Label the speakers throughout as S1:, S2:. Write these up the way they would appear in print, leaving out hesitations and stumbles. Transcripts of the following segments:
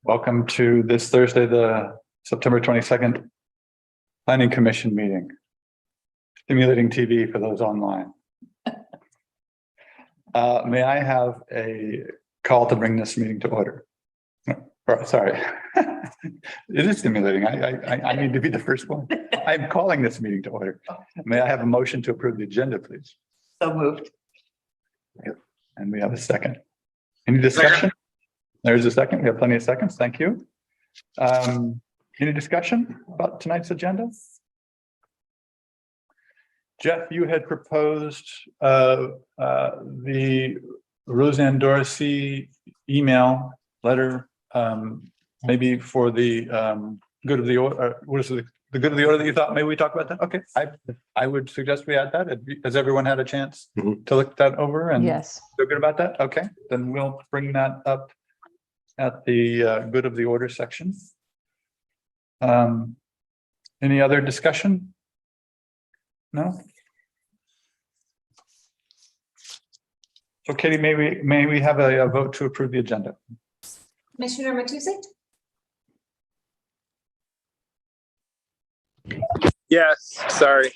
S1: Welcome to this Thursday, the September 22nd Planning Commission meeting. Stimulating TV for those online. May I have a call to bring this meeting to order? Sorry, it is stimulating. I need to be the first one. I'm calling this meeting to order. May I have a motion to approve the agenda, please?
S2: So moved.
S1: And we have a second. Any discussion? There's a second. We have plenty of seconds. Thank you. Any discussion about tonight's agenda? Jeff, you had proposed the Roseanne Dorsey email letter, maybe for the good of the order. What is it? The good of the order that you thought maybe we talk about that? Okay, I would suggest we add that. Has everyone had a chance to look that over and
S3: Yes.
S1: feel good about that? Okay, then we'll bring that up at the good of the order section. Any other discussion? No? So Katie, may we have a vote to approve the agenda?
S4: Commissioner Matusek?
S5: Yes, sorry.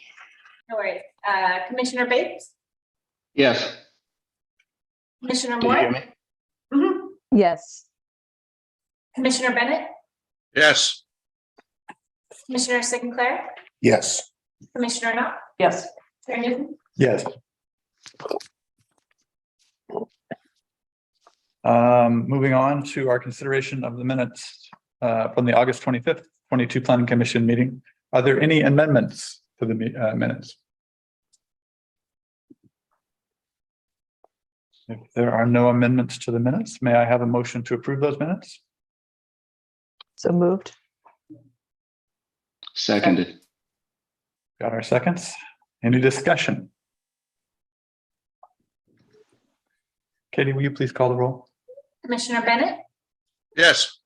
S4: No worries. Commissioner Bates?
S6: Yes.
S4: Commissioner
S6: Do you hear
S4: Moore?
S6: me?
S4: Mhm.
S3: Yes.
S4: Commissioner Bennett?
S5: Yes.
S4: Commissioner Sinclair?
S6: Yes.
S4: Commissioner Knopf?
S2: Yes.
S4: Chair Newton?
S1: Yes. Moving on to our consideration of the minutes from the August 25th, 22 Planning Commission meeting. Are there any amendments to the minutes? If there are no amendments to the minutes, may I have a motion to approve those minutes?
S3: So moved.
S6: Seconded.
S1: Got our seconds. Any discussion? Katie, will you please call the roll?
S4: Commissioner Bennett?
S5: Yes.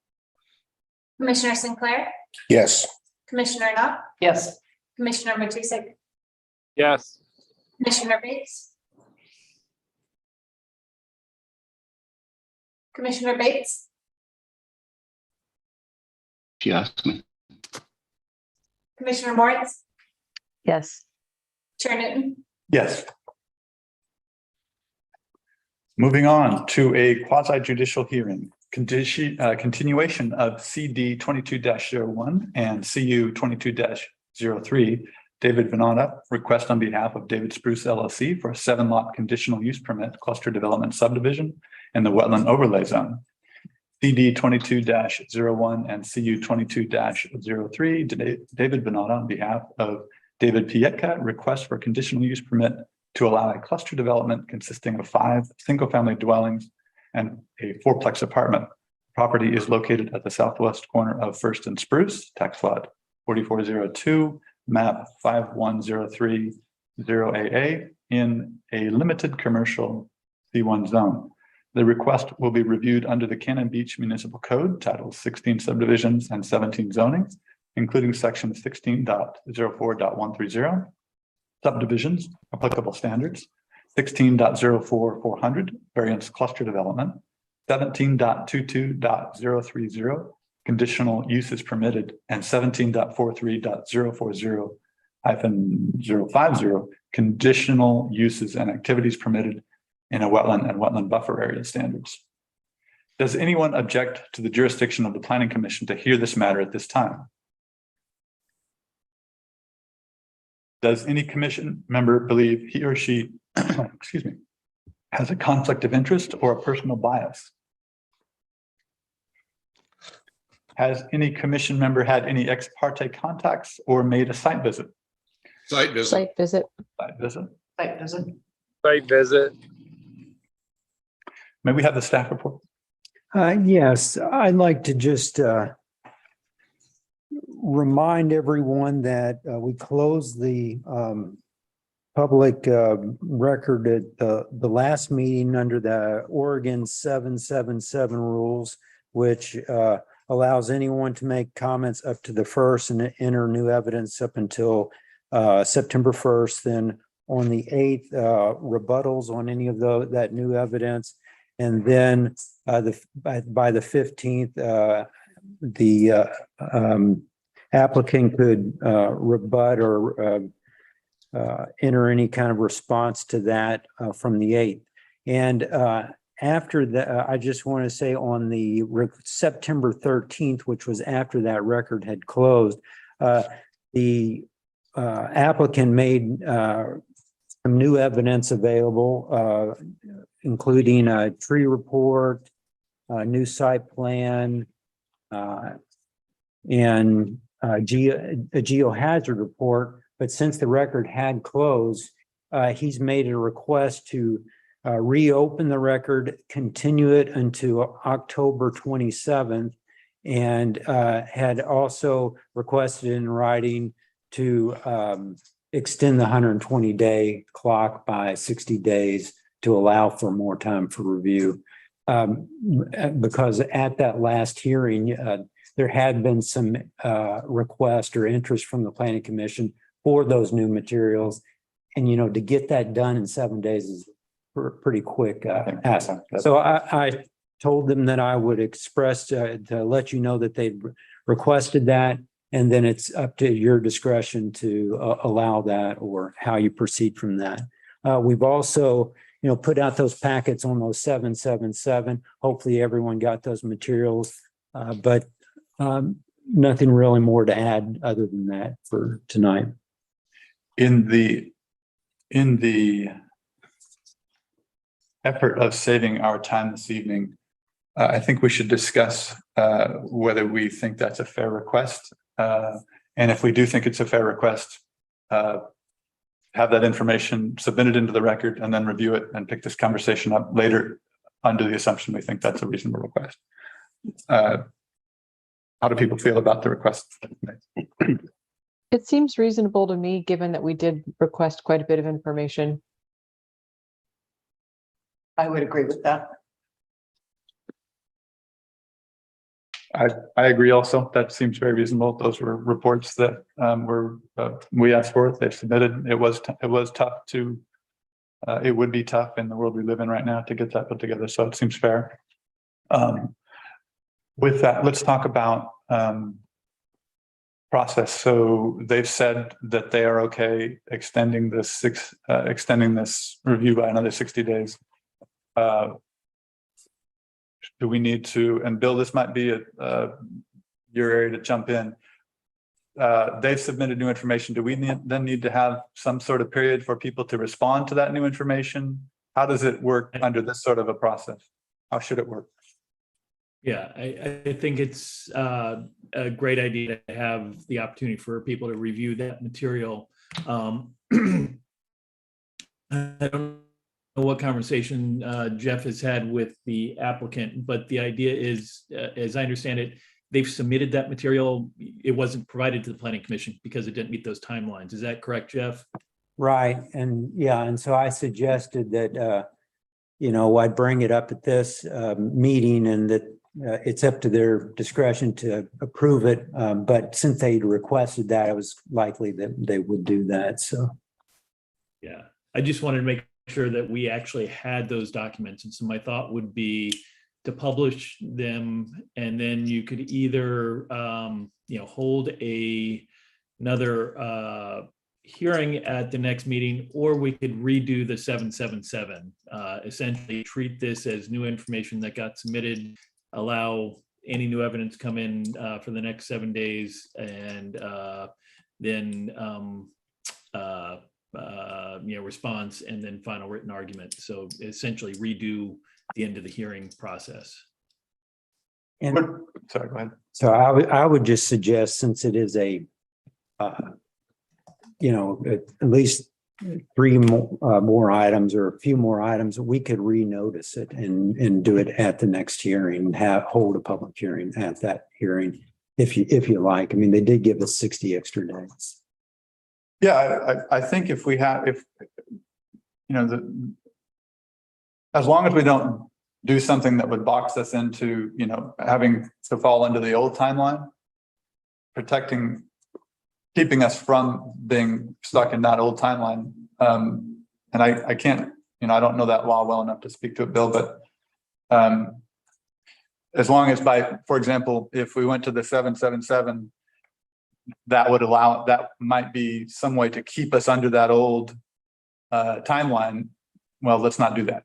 S4: Commissioner Sinclair?
S6: Yes.
S4: Commissioner Knopf?
S2: Yes.
S4: Commissioner Matusek?
S5: Yes.
S4: Commissioner Bates? Commissioner Bates?
S6: She asked me.
S4: Commissioner Moritz?
S3: Yes.
S4: Chair Newton?
S1: Yes. Moving on to a quasi judicial hearing, continuation of CD 22-01 and CU 22-03. David Venata, request on behalf of David Spruce LLC for a 7-lot conditional use permit cluster development subdivision in the wetland overlay zone. CD 22-01 and CU 22-03. David Venata on behalf of David Pietka, request for a conditional use permit to allow a cluster development consisting of 5 single-family dwellings and a 4-plex apartment. Property is located at the southwest corner of First and Spruce, tax lot 4402, map 51030AA in a limited commercial C1 zone. The request will be reviewed under the Cannon Beach Municipal Code, Title 16 subdivisions and 17 zonings, including section 16.04.130. Subdivisions, applicable standards, 16.04.400, variance cluster development, 17.22.030, conditional uses permitted, and 17.43.040-050, conditional uses and activities permitted in a wetland and wetland buffer area standards. Does anyone object to the jurisdiction of the Planning Commission to hear this matter at this time? Does any commission member believe he or she, excuse me, has a conflict of interest or a personal bias? Has any commission member had any ex parte contacts or made a site visit?
S5: Site visit.
S3: Site visit.
S1: Site visit.
S2: Site visit.
S5: Site visit.
S1: May we have the staff report?
S7: Yes, I'd like to just remind everyone that we closed the public record at the last meeting under the Oregon 777 rules, which allows anyone to make comments up to the 1st and enter new evidence up until September 1st. Then on the 8th, rebuttals on any of that new evidence. And then by the 15th, the applicant could rebut or enter any kind of response to that from the 8th. And after that, I just want to say on the September 13th, which was after that record had closed, the applicant made some new evidence available, including a tree report, a new site plan, and a geohazard report. But since the record had closed, he's made a request to reopen the record, continue it until October 27th, and had also requested in writing to extend the 120-day clock by 60 days to allow for more time for review. Because at that last hearing, there had been some request or interest from the Planning Commission for those new materials. And, to get that done in 7 days is pretty quick. So I told them that I would express to let you know that they requested that. And then it's up to your discretion to allow that or how you proceed from that. We've also, put out those packets on those 777. Hopefully everyone got those materials, but nothing really more to add other than that for tonight.
S1: In the effort of saving our time this evening, I think we should discuss whether we think that's a fair request. And if we do think it's a fair request, have that information submitted into the record and then review it and pick this conversation up later under the assumption we think that's a reasonable request. How do people feel about the request?
S3: It seems reasonable to me, given that we did request quite a bit of information.
S2: I would agree with that.
S1: I agree also. That seems very reasonable. Those were reports that we asked for. They've submitted. It was tough to, it would be tough in the world we live in right now to get that put together. So it seems fair. With that, let's talk about process. So they've said that they are okay extending this review by another 60 days. Do we need to, and Bill, this might be your area to jump in. They've submitted new information. Do we then need to have some sort of period for people to respond to that new information? How does it work under this sort of a process? How should it work?
S8: Yeah, I think it's a great idea to have the opportunity for people to review that material. I don't know what conversation Jeff has had with the applicant, but the idea is, as I understand it, they've submitted that material. It wasn't provided to the Planning Commission because it didn't meet those timelines. Is that correct, Jeff?
S7: Right. And yeah, and so I suggested that, I'd bring it up at this meeting and that it's up to their discretion to approve it. But since they requested that, it was likely that they would do that. So.
S8: Yeah, I just wanted to make sure that we actually had those documents. And so my thought would be to publish them, and then you could either, hold another hearing at the next meeting, or we could redo the 777. Essentially treat this as new information that got submitted, allow any new evidence come in for the next 7 days, and then response, and then final written argument. So essentially redo the end of the hearing process.
S7: And
S1: Sorry, go ahead.
S7: so I would just suggest, since it is at least three more items or a few more items, we could renotice it and do it at the next hearing, and hold a public hearing at that hearing if you like. I mean, they did give us 60 extra days.
S1: Yeah, I think as long as we don't do something that would box us into, having to fall under the old timeline, keeping us from being stuck in that old timeline. And I can't, I don't know that law well enough to speak to it, Bill, but as long as for example, if we went to the 777, that would that might be some way to keep us under that old timeline. Well, let's not do that.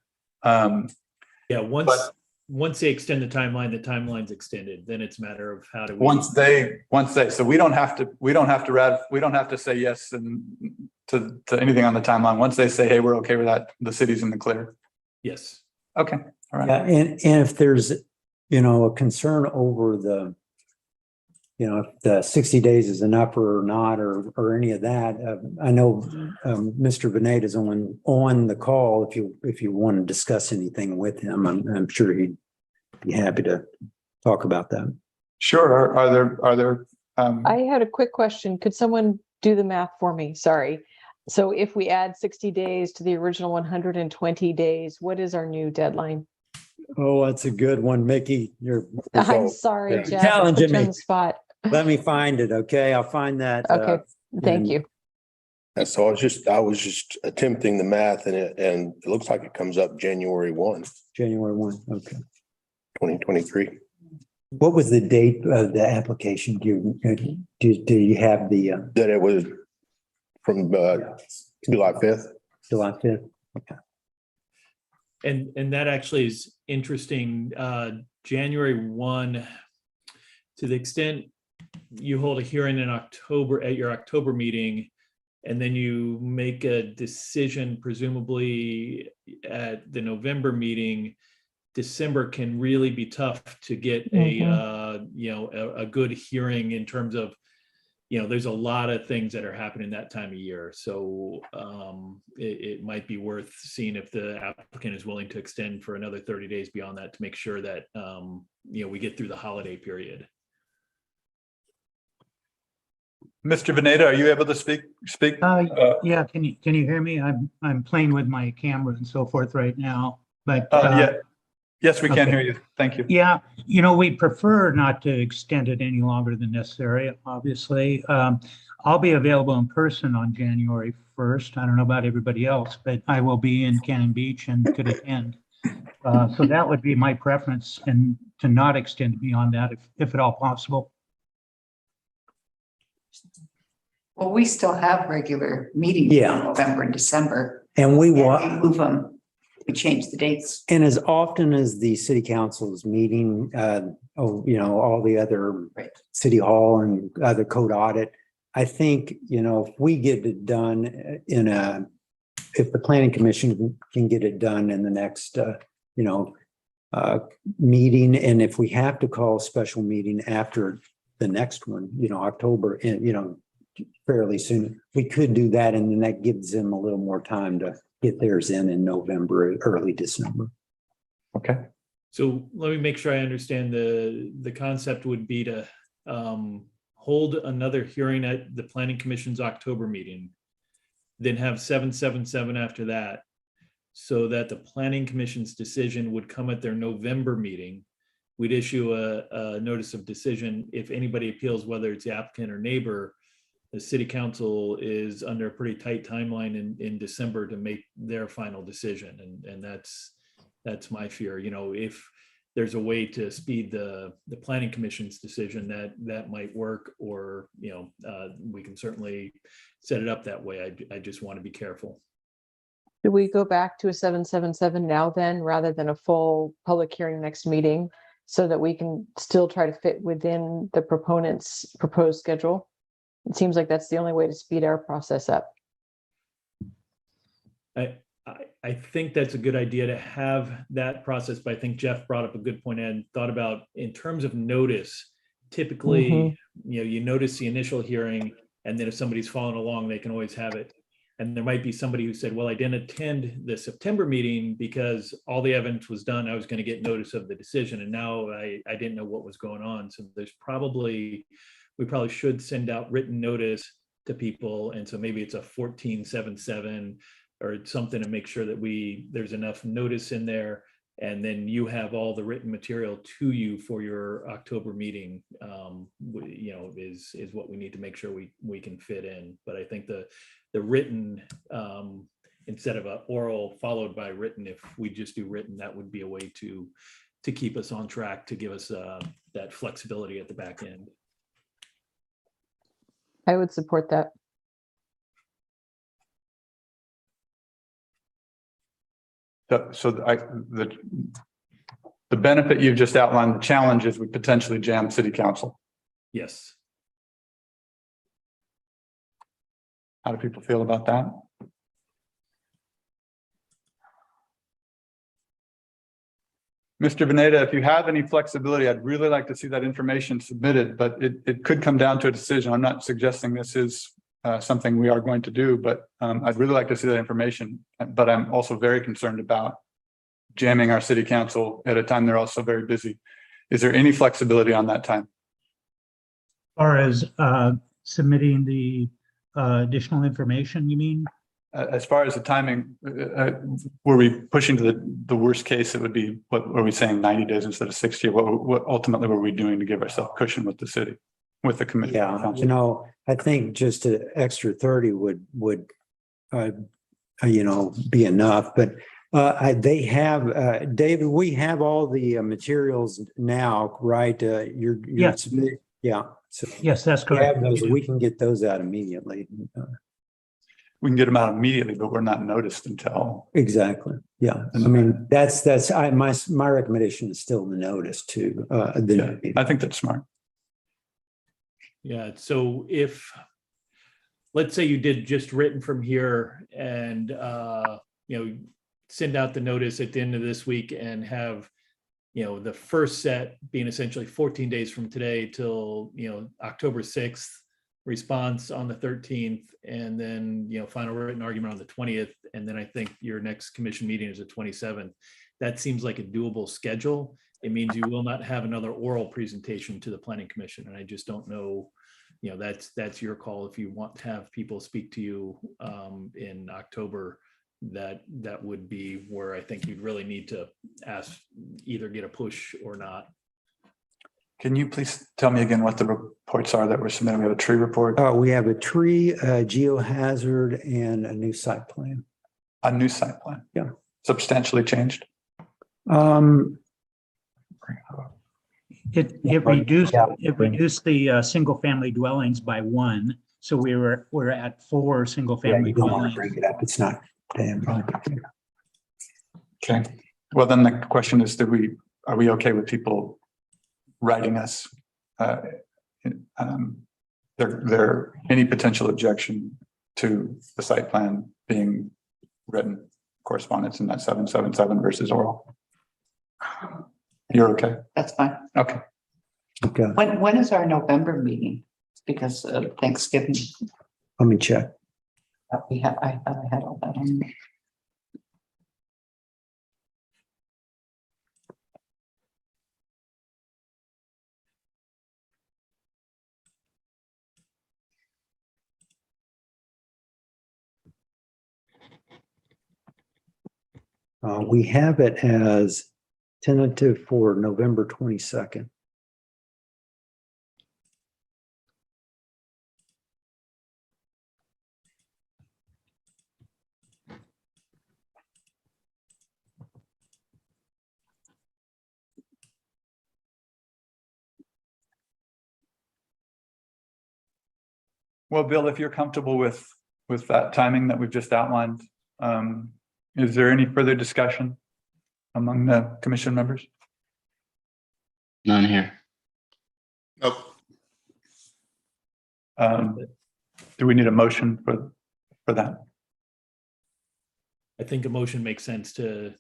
S8: Yeah,
S1: But-
S8: once they extend the timeline's extended, then it's a matter of how do we.
S1: Once they, so we don't have to say yes and to anything on the timeline. Once they say, hey, we're okay with that, the city's in the clear.
S8: Yes.
S1: Okay, all right.
S7: Yeah, and if there's, a concern over if the 60 days is enough or not, or any of that, I know Mr. Veneta is on the call. If you want to discuss anything with him, I'm sure he'd be happy to talk about that.
S1: Sure. Are there?
S3: I had a quick question. Could someone do the math for me? Sorry. So if we add 60 days to the original 120 days, what is our new deadline?
S7: Oh, that's a good one, Mickey.
S3: I'm sorry,
S7: You're
S3: Jeff. I put
S7: challenging
S3: you on
S7: me.
S3: the spot.
S7: Let me find it, okay? I'll find that.
S3: Okay, thank
S7: and-
S3: you.
S9: And so I was just attempting the math and it looks like it comes up January 1,
S7: January 1, okay.
S9: 2023.
S7: What was the date of the application? Do you have the
S9: That it was from July 5th.
S7: July 5th?
S8: And that actually is interesting. January 1, to the extent you hold a hearing in October at your October meeting, and then you make a decision presumably at the November meeting, December can really be tough to get a good hearing in terms of, there's a lot of things that are happening that time of year. So it might be worth seeing if the applicant is willing to extend for another 30 days beyond that to make sure that, we get through the holiday period.
S1: Mr. Veneta, are you able to speak?
S10: Yeah, can you hear me? I'm playing with my camera and so forth right now, but
S1: Yeah. Yes, we can
S10: okay.
S1: hear you. Thank you.
S10: yeah, we prefer not to extend it any longer than necessary, obviously. I'll be available in person on January 1st. I don't know about everybody else, but I will be in Cannon Beach and could attend. So that would be my preference, and to not extend beyond that if at all possible.
S2: Well, we still have regular meetings
S7: Yeah.
S2: in November and December.
S7: And we
S2: And we
S7: want,
S2: move them. We change the dates.
S7: and as often as the city council is meeting, all the other
S2: Right.
S7: city hall and other code audit, I think, if we get it done if the planning commission can get it done in the next, meeting, and if we have to call a special meeting after the next one, October, and, fairly soon, we could do that, and then that gives them a little more time to get theirs in November, early December.
S1: Okay.
S8: So let me make sure I understand the concept would be to hold another hearing at the Planning Commission's October meeting, then have 777 after that, so that the Planning Commission's decision would come at their November meeting. We'd issue a notice of decision. If anybody appeals, whether it's the applicant or neighbor, the city council is under a pretty tight timeline in December to make their final decision. And that's my fear. If there's a way to speed the planning commission's decision, that might work, or, we can certainly set it up that way. I just want to be careful.
S3: Do we go back to a 777 now then, rather than a full public hearing next meeting, so that we can still try to fit within the proponent's proposed schedule? It seems like that's the only way to speed our process up.
S8: I think that's a good idea to have that process, but I think Jeff brought up a good point and thought about in terms of notice. Typically, you notice the initial hearing, and then if somebody's following along, they can always have it. And there might be somebody who said, well, I didn't attend the September meeting because all the evidence was done. I was going to get notice of the decision, and now I didn't know what was going on. So we probably should send out written notice to people. And so maybe it's a 1477 or something to make sure that there's enough notice in there. And then you have all the written material to you for your October meeting, is what we need to make sure we can fit in. But I think the written instead of a oral followed by written. If we just do written, that would be a way to keep us on track, to give us that flexibility at the back end.
S3: I would support that.
S1: So the benefit you've just outlined, the challenges would potentially jam city council.
S8: Yes.
S1: How do people feel about that? Mr. Veneta, if you have any flexibility, I'd really like to see that information submitted, but it could come down to a decision. I'm not suggesting this is something we are going to do, but I'd really like to see that information. But I'm also very concerned about jamming our city council at a time they're also very busy. Is there any flexibility on that time?
S10: As far as submitting the additional information, you mean?
S1: As far as the timing, were we pushing to the worst case? It would be, what were we saying, 90 days instead of 60? What ultimately were we doing to give ourselves cushion with the city, with the committee?
S7: Yeah, I think just an extra 30 would be enough, but they have, David, we have all the materials now, right?
S10: Yes.
S7: Yeah. So
S10: Yes, that's
S7: we have
S10: correct.
S7: those, we can get those out immediately.
S1: We can get them out immediately, but we're not noticed until.
S7: Exactly. Yeah. I mean, my recommendation is still the notice to
S1: I think that's smart.
S8: Yeah, so if, let's say you did just written from here and, send out the notice at the end of this week and have, the first set being essentially 14 days from today till, October 6th, response on the 13th, and then, final written argument on the 20th. And then I think your next commission meeting is the 27th. That seems like a doable schedule. It means you will not have another oral presentation to the planning commission. And I just don't know, that's your call. If you want to have people speak to you in October, that would be where I think you'd really need to either get a push or not.
S1: Can you please tell me again what the reports are that we're submitting? We have a tree report.
S7: We have a tree, geohazard, and a new site plan.
S1: A new site plan.
S7: Yeah.
S1: Substantially changed.
S10: It reduced the single family dwellings by 1. So we're at 4 single family
S7: You don't want to
S10: dwellings.
S7: bring it up. It's not damn.
S1: Okay. Well, then the question is, are we okay with people writing us there any potential objection to the site plan being written correspondence in that 777 versus oral? You're okay?
S2: That's fine.
S1: Okay.
S7: Okay.
S2: When is our November meeting? It's because of Thanksgiving.
S7: Let me check.
S2: I thought I had all that on.
S7: We have it as tentative for November 22nd.
S1: Well, Bill, if you're comfortable with that timing that we've just outlined, is there any further discussion among the commission members?
S6: None here.
S5: Nope.
S1: Do we need a motion for that?
S8: I think a motion makes sense to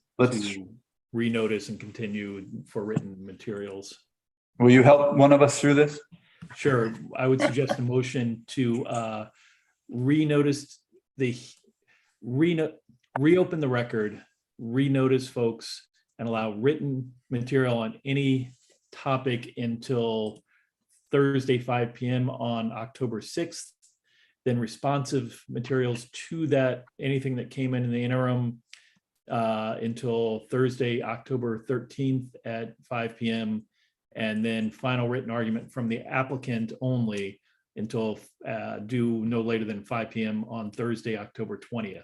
S8: renotice and continue for written materials.
S1: Will you help one of us through this?
S8: Sure, I would suggest a motion to renotice reopen the record, renotice folks, and allow written material on any topic until Thursday, 5 p.m. on October 6th. Then responsive materials to that, anything that came in the interim until Thursday, October 13th at 5 p.m. And then final written argument from the applicant only until due no later than 5 p.m. on Thursday, October 20th.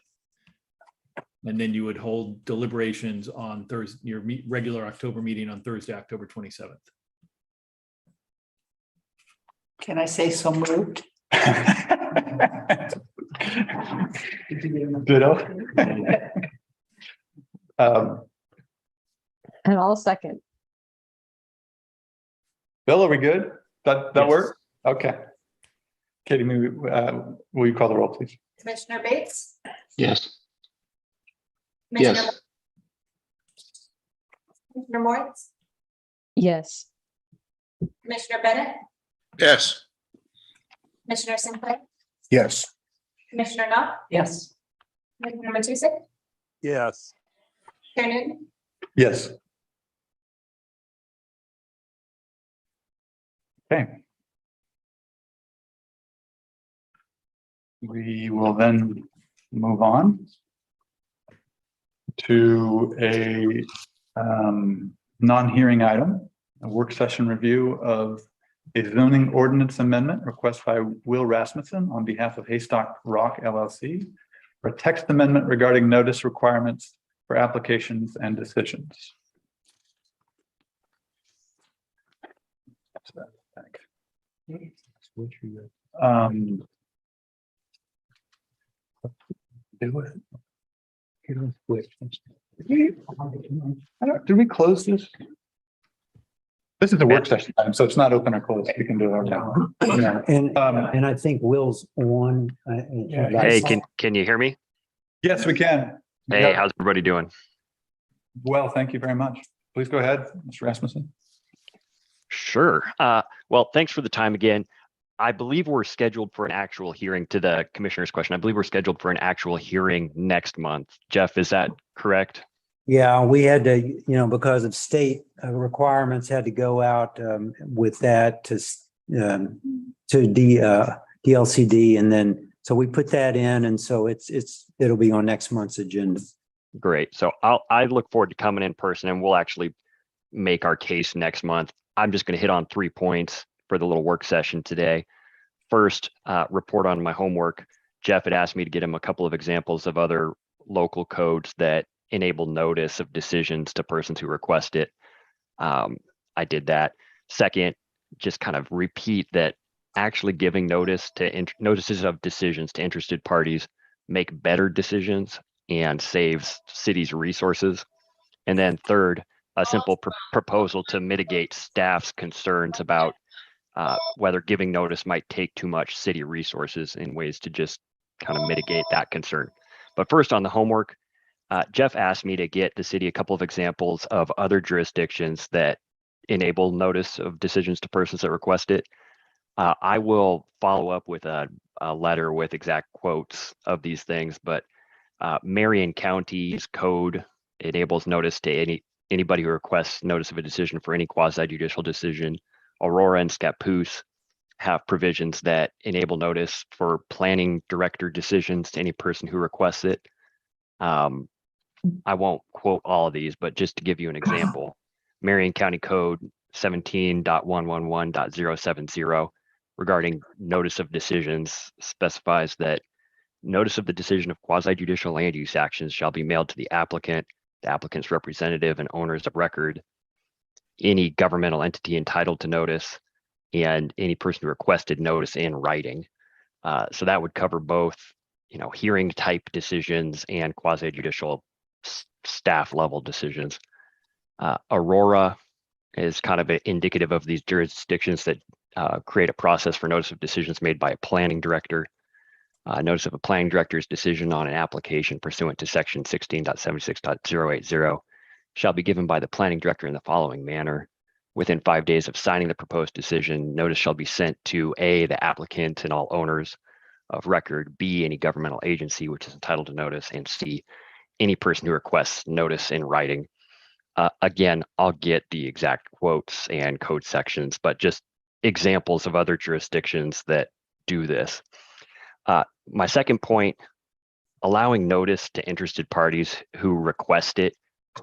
S8: And then you would hold deliberations on Thursday, your regular October meeting on Thursday, October 27th.
S2: Can I say so moved?
S1: Ditto.
S3: And I'll second.
S1: Bill, are we good? That
S8: Yes.
S1: work? Okay. Katie, will you call the roll, please?
S4: Commissioner Bates,
S6: Yes.
S4: Commissioner,
S6: Yes.
S4: Commissioner Moritz,
S3: Yes.
S4: Commissioner Bennett,
S5: Yes.
S4: Commissioner Sinclair,
S9: Yes.
S4: Commissioner Knopf,
S2: Yes.
S4: Commissioner Matusek,
S5: Yes.
S4: Chair Newton,
S1: Yes. Okay. We will then move on to a non-hearing item, a work session review of a zoning ordinance amendment request by Will Rasmussen on behalf of Haystock Rock LLC for a text amendment regarding notice requirements for applications and decisions. Do it. Did we close this? This is a work session item, so it's not open or closed. We can do it now. Yeah.
S7: And I think Will's on.
S11: Hey, can you hear me?
S1: Yes, we can.
S11: Hey,
S1: Yeah.
S11: how's everybody doing?
S1: Well, thank you very much. Please go ahead, Mr. Rasmussen.
S11: Sure. Well, thanks for the time again. I believe we're scheduled for an actual hearing to the commissioner's question. I believe we're scheduled for an actual hearing next month. Jeff, is that correct?
S7: Yeah, we had to, because of state requirements, had to go out with that to DLCD, and then so we put that in, and so it'll be on next month's agenda.
S11: Great. So I look forward to coming in person, and we'll actually make our case next month. I'm just going to hit on 3 points for the little work session today. First, report on my homework. Jeff had asked me to get him a couple of examples of other local codes that enable notice of decisions to persons who request it. I did that. Second, just kind of repeat that actually giving notices of decisions to interested parties make better decisions and saves cities resources. And then third, a simple proposal to mitigate staff's concerns about whether giving notice might take too much city resources in ways to just kind of mitigate that concern. But first on the homework, Jeff asked me to get the city a couple of examples of other jurisdictions that enable notice of decisions to persons that request it. I will follow up with a letter with exact quotes of these things, but Marion County's code enables notice to anybody who requests notice of a decision for any quasi-judicial decision. Aurora and Scappoose have provisions that enable notice for planning director decisions to any person who requests it. I won't quote all of these, but just to give you an example, Marion County Code 17.111.070 regarding notice of decisions specifies that notice of the decision of quasi-judicial land use actions shall be mailed to the applicant's representative and owners of record, any governmental entity entitled to notice, and any person who requested notice in writing. So that would cover both, hearing type decisions and quasi-judicial staff level decisions. Aurora is kind of indicative of these jurisdictions that create a process for notice of decisions made by a planning director. Notice of a planning director's decision on an application pursuant to section 16.76.080 shall be given by the planning director in the following manner. Within 5 days of signing the proposed decision, notice shall be sent to A, the applicant and all owners of record, B, any governmental agency which is entitled to notice, and C, any person who requests notice in writing. Again, I'll get the exact quotes and code sections, but just examples of other jurisdictions that do this. My second point, allowing notice to interested parties who request it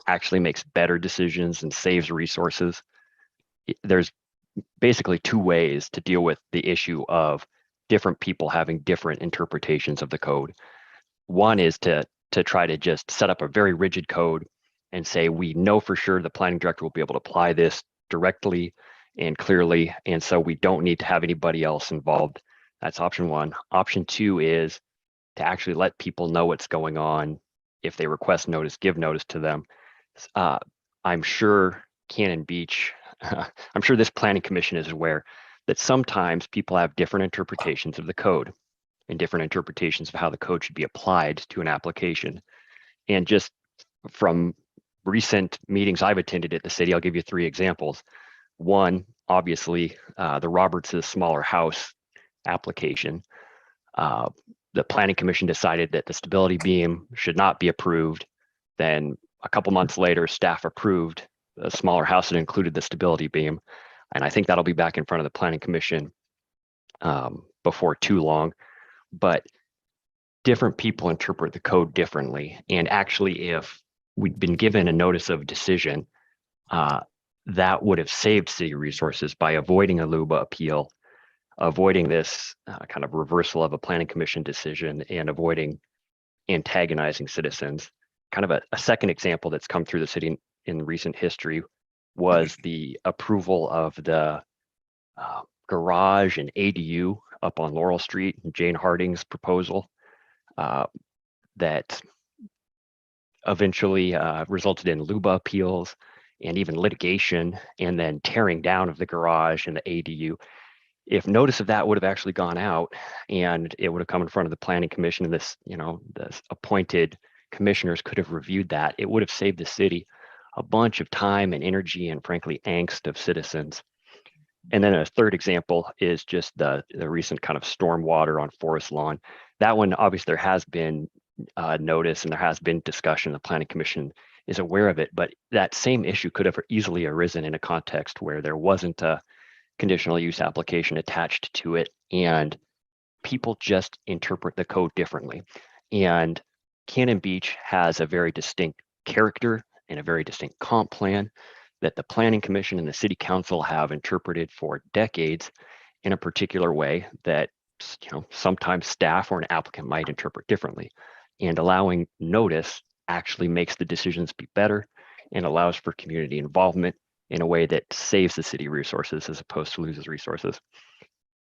S11: actually makes better decisions and saves resources. There's basically two ways to deal with the issue of different people having different interpretations of the code. One is to to try to just set up a very rigid code and say, we know for sure the planning director will be able to apply this directly and clearly, and so we don't need to have anybody else involved. That's option one. Option two is to actually let people know what's going on. If they request notice, give notice to them. I'm sure Cannon Beach, I'm sure this planning commission is aware that sometimes people have different interpretations of the code and different interpretations of how the code should be applied to an application. And just from recent meetings I've attended at the city, I'll give you 3 examples. One, obviously, the Roberts' smaller house application. The planning commission decided that the stability beam should not be approved. Then a couple months later, staff approved a smaller house that included the stability beam. And I think that'll be back in front of the planning commission before too long. But different people interpret the code differently. And actually, if we'd been given a notice of decision, that would have saved city resources by avoiding a LUBA appeal, avoiding this kind of reversal of a planning commission decision, and avoiding antagonizing citizens. Kind of a second example that's come through the city in recent history was the approval of the garage and ADU up on Laurel Street, Jane Harding's proposal that eventually resulted in LUBA appeals and even litigation, and then tearing down of the garage and the ADU. If notice of that would have actually gone out and it would have come in front of the planning commission, and this, the appointed commissioners could have reviewed that, it would have saved the city a bunch of time and energy and frankly angst of citizens. And then a third example is just the recent kind of stormwater on Forest Lawn. That one, obviously, there has been notice and there has been discussion. The planning commission is aware of it, but that same issue could have easily arisen in a context where there wasn't a conditional use application attached to it, and people just interpret the code differently. And Cannon Beach has a very distinct character and a very distinct comp plan that the planning commission and the city council have interpreted for decades in a particular way that sometimes staff or an applicant might interpret differently. And allowing notice actually makes the decisions be better and allows for community involvement in a way that saves the city resources as opposed to loses resources.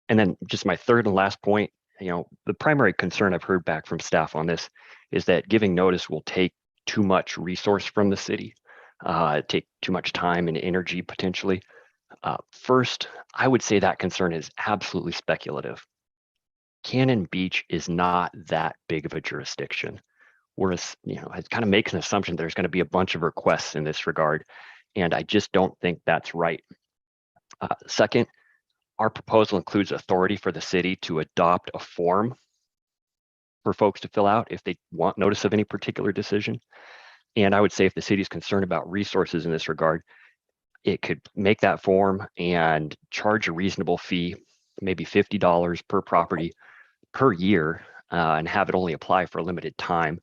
S11: And then just my third and last point, the primary concern I've heard back from staff on this is that giving notice will take too much resource from the city, take too much time and energy potentially. First, I would say that concern is absolutely speculative. Cannon Beach is not that big of a jurisdiction. Whereas, it kind of makes an assumption there's going to be a bunch of requests in this regard. And I just don't think that's right. Second, our proposal includes authority for the city to adopt a form for folks to fill out if they want notice of any particular decision. And I would say if the city is concerned about resources in this regard, it could make that form and charge a reasonable fee, maybe $50 per property per year, and have it only apply for a limited time.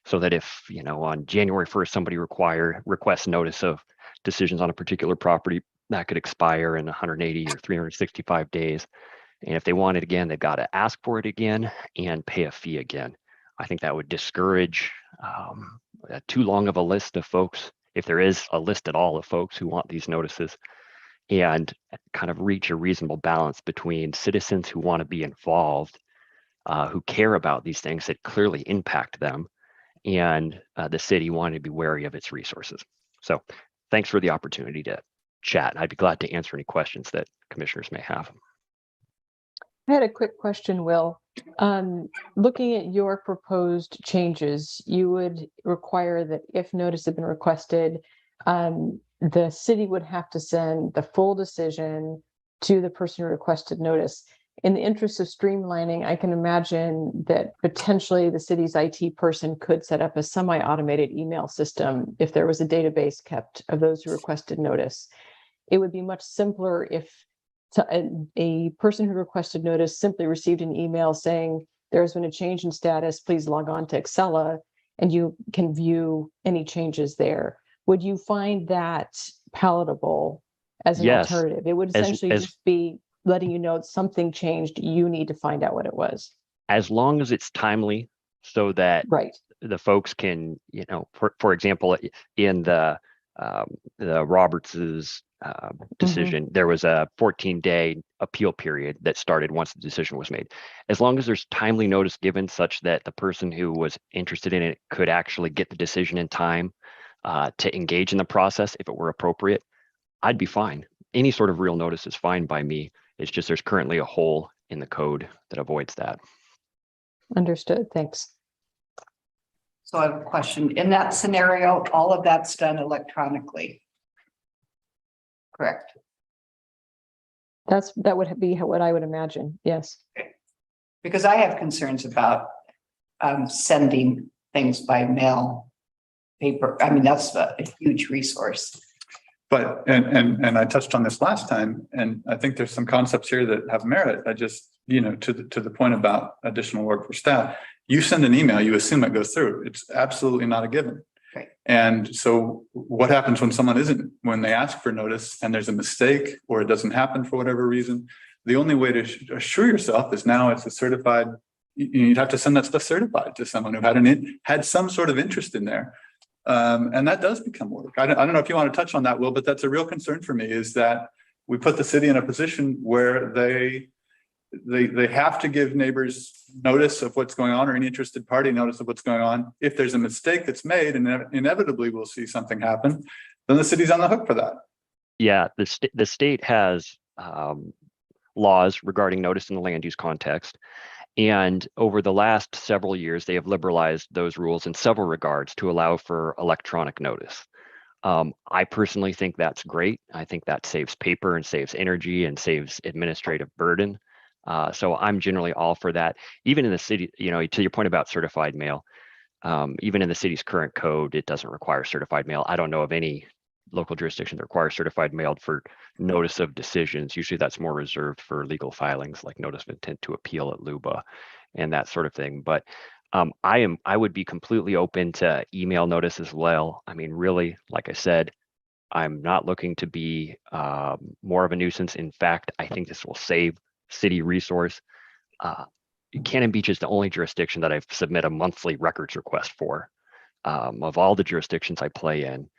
S11: So that if, on January 1st, somebody requests notice of decisions on a particular property, that could expire in 180 or 365 days. And if they want it again, they've got to ask for it again and pay a fee again. I think that would discourage too long of a list of folks, if there is a list at all of folks who want these notices, and kind of reach a reasonable balance between citizens who want to be involved, who care about these things that clearly impact them, and the city wanting to be wary of its resources. So thanks for the opportunity to chat. I'd be glad to answer any questions that commissioners may have.
S3: I had a quick question, Will. Looking at your proposed changes, you would require that if notice had been requested, the city would have to send the full decision to the person who requested notice. In the interest of streamlining, I can imagine that potentially the city's IT person could set up a semi-automated email system if there was a database kept of those who requested notice. It would be much simpler if a person who requested notice simply received an email saying there's been a change in status, please log on to Excella, and you can view any changes there. Would you find that palatable as an alternative? It would essentially just be letting you know something changed, you need to find out what it was.
S11: As long as it's timely, so that the folks can, for example, in the Roberts's decision, there was a 14-day appeal period that started once the decision was made. As long as there's timely notice given such that the person who was interested in it could actually get the decision in time to engage in the process, if it were appropriate, I'd be fine. Any sort of real notice is fine by me. It's just there's currently a hole in the code that avoids that.
S3: Understood. Thanks.
S2: So I have a question. In that scenario, all of that's done electronically. Correct?
S3: That would be what I would imagine. Yes.
S2: Because I have concerns about sending things by mail, paper. I mean, that's a huge resource.
S1: But, and I touched on this last time, and I think there's some concepts here that have merit. I just, to the point about additional work for staff, you send an email, you assume it goes through. It's absolutely not a given.
S2: Right.
S1: And so what happens when they ask for notice and there's a mistake or it doesn't happen for whatever reason? The only way to assure yourself is now it's a certified, you'd have to send that stuff certified to someone who had some sort of interest in there. And that does become work. I don't know if you want to touch on that, Will, but that's a real concern for me, is that we put the city in a position where they have to give neighbors notice of what's going on, or any interested party notice of what's going on. If there's a mistake that's made, and inevitably we'll see something happen, then the city's on the hook for that.
S11: Yeah, the state has laws regarding notice in the land use context. And over the last several years, they have liberalized those rules in several regards to allow for electronic notice. I personally think that's great. I think that saves paper and saves energy and saves administrative burden. So I'm generally all for that. Even in the city, to your point about certified mail, even in the city's current code, it doesn't require certified mail. I don't know of any local jurisdiction that requires certified mail for notice of decisions. Usually that's more reserved for legal filings like notice of intent to appeal at LUBA and that sort of thing. But I would be completely open to email notice as well. I mean, really, like I said, I'm not looking to be more of a nuisance. In fact, I think this will save city resource. Cannon Beach is the only jurisdiction that I've submit a monthly records request for of all the jurisdictions I play in.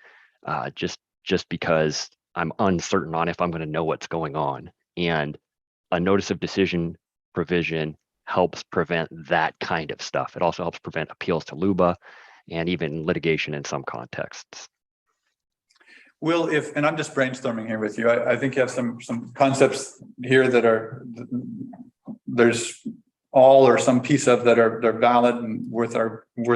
S11: Just because I'm uncertain on if I'm going to know what's going on. And a notice of decision provision helps prevent that kind of stuff. It also helps prevent appeals to LUBA and even litigation in some contexts.
S1: Will, and I'm just brainstorming here with you, I think you have some concepts here that there's all or some piece of that are valid and worth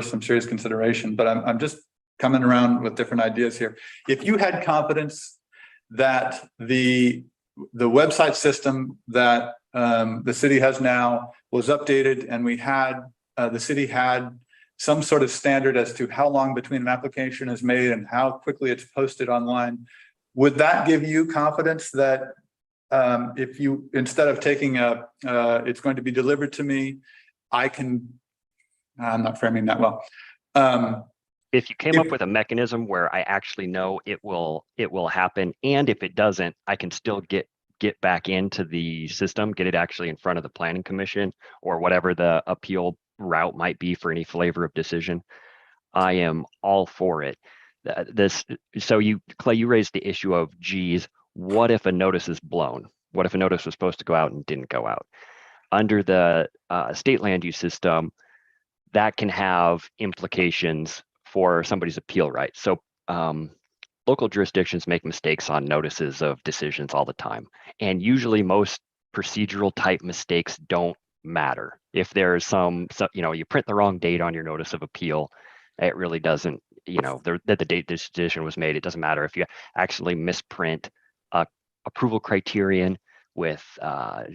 S1: some serious consideration. But I'm just coming around with different ideas here. If you had confidence that the website system that the city has now was updated, and the city had some sort of standard as to how long between an application is made and how quickly it's posted online, would that give you confidence that if you, instead of taking it's going to be delivered to me, I'm not framing that well.
S11: If you came up with a mechanism where I actually know it will happen, and if it doesn't, I can still get back into the system, get it actually in front of the planning commission or whatever the appeal route might be for any flavor of decision, I am all for it. So Clay, you raised the issue of, geez, what if a notice is blown? What if a notice was supposed to go out and didn't go out? Under the state land use system, that can have implications for somebody's appeal right. So local jurisdictions make mistakes on notices of decisions all the time. And usually most procedural type mistakes don't matter. If there's you print the wrong date on your notice of appeal, it really doesn't, that the date this decision was made, it doesn't matter. If you actually misprint approval criterion with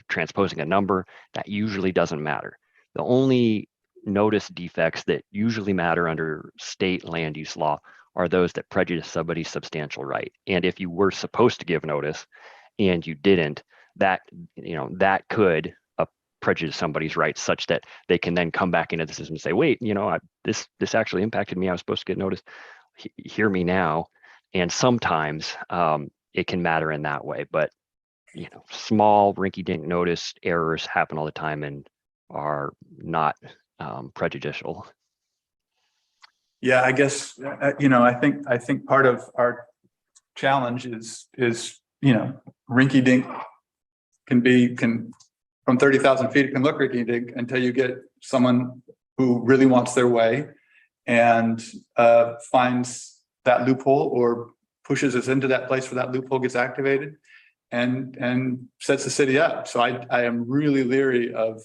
S11: transposing a number, that usually doesn't matter. The only notice defects that usually matter under state land use law are those that prejudice somebody's substantial right. And if you were supposed to give notice and you didn't, that could prejudice somebody's rights such that they can then come back into the system and say, wait, this actually impacted me. I was supposed to get notice. Hear me now. And sometimes it can matter in that way, but small rinky-dink notice errors happen all the time and are not prejudicial.
S1: Yeah, I guess, I think part of our challenge is, rinky dink can, from 30,000 feet, it can look rinky dink until you get someone who really wants their way and finds that loophole or pushes us into that place where that loophole gets activated and sets the city up. So I am really leery of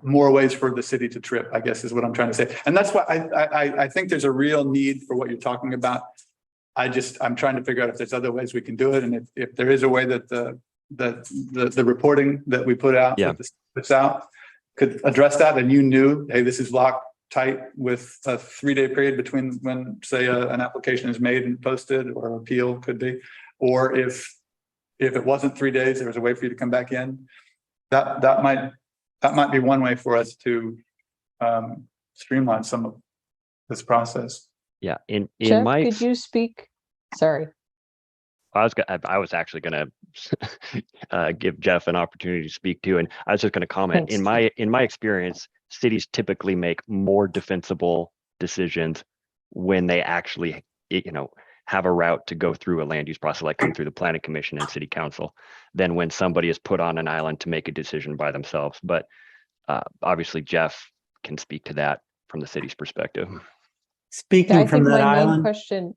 S1: more ways for the city to trip, I guess is what I'm trying to say. And that's why I think there's a real need for what you're talking about. I'm trying to figure out if there's other ways we can do it. And if there is a way that the reporting that we put out,
S11: Yeah.
S1: that this puts out could address that. And you knew, hey, this is locked tight with a 3-day period between when, say, an application is made and posted, or appeal could be, or if it wasn't 3 days, there was a way for you to come back in. That might be one way for us to streamline some of this process.
S11: Yeah, in
S3: Jeff,
S11: my,
S3: could you speak? Sorry.
S11: I was actually gonna give Jeff an opportunity to speak too, and I was just gonna comment.
S3: Thanks.
S11: In my experience, cities typically make more defensible decisions when they actually, have a route to go through a land use process, like come through the planning commission and city council, than when somebody is put on an island to make a decision by themselves. But obviously, Jeff can speak to that from the city's perspective.
S7: Speaking
S3: I
S7: from
S3: think
S7: that
S3: my main
S7: island,
S3: question,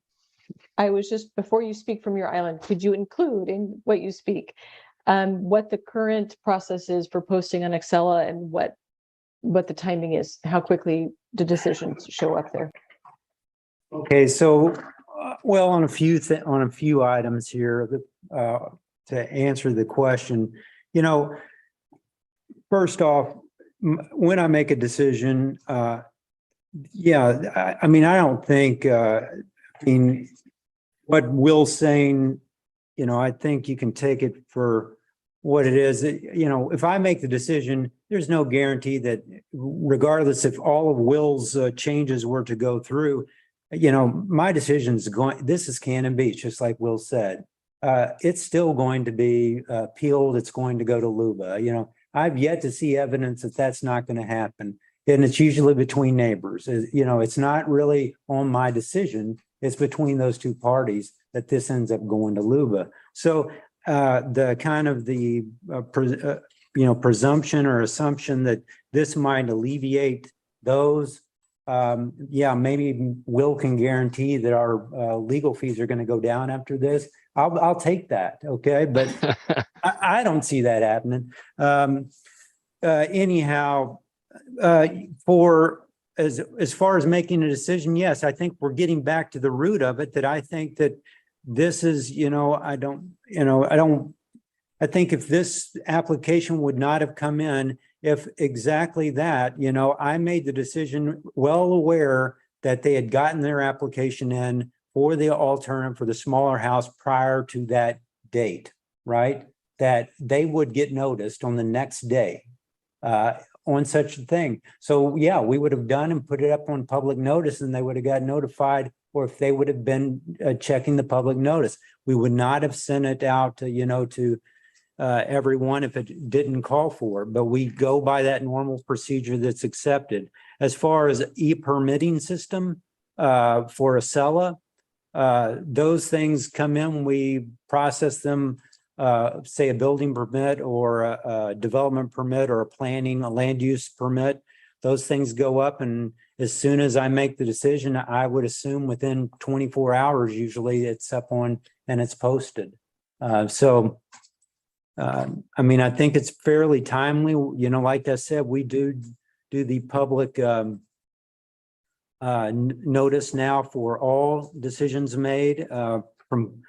S3: I was just, before you speak from your island, could you include in what you speak, what the current process is for posting on Excella and what the timing is, how quickly the decisions show up there?
S7: okay, so, well, on a few items here, to answer the question, first off, when I make a decision, yeah, I don't think, what Will's saying, I think you can take it for what it is. If I make the decision, there's no guarantee that regardless if all of Will's changes were to go through, my decision's going, this is Cannon Beach, just like Will said. It's still going to be appealed. It's going to go to LUBA. I've yet to see evidence that that's not going to happen. And it's usually between neighbors. It's not really on my decision. It's between those two parties that this ends up going to LUBA. So the kind of the presumption or assumption that this might alleviate those, yeah, maybe Will can guarantee that our legal fees are going to go down after this. I'll take that, okay? But I don't see that happening. Anyhow, for as far as making a decision, yes, I think we're getting back to the root of it, that I think that this is, I think if this application would not have come in, if exactly that, I made the decision well aware that they had gotten their application in for the alternative for the smaller house prior to that date, right? That they would get noticed on the next day on such a thing. So yeah, we would have done and put it up on public notice and they would have got notified, or if they would have been checking the public notice. We would not have sent it out to, to everyone if it didn't call for it, but we go by that normal procedure that's accepted. As far as e-permitting system for Acela, those things come in, we process them, say a building permit or a development permit or a land use permit. Those things go up, and as soon as I make the decision, I would assume within 24 hours, usually it's up on and it's posted. I think it's fairly timely. Like I said, we do the public notice now for all decisions made from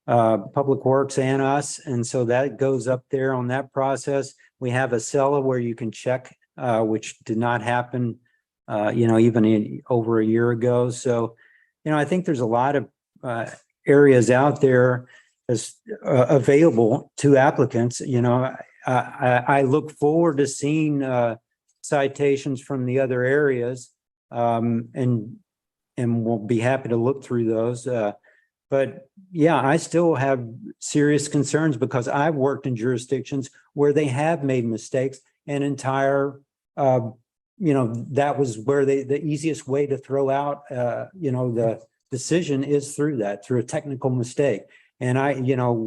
S7: Public Works and us. And so that goes up there on that process. We have Acela where you can check, which did not happen, even over a year ago. So, I think there's a lot of areas out there as available to applicants. I look forward to seeing citations from the other areas, and we'll be happy to look through those. But yeah, I still have serious concerns because I've worked in jurisdictions where they have made mistakes and entire that was where the easiest way to throw out, the decision is through a technical mistake. And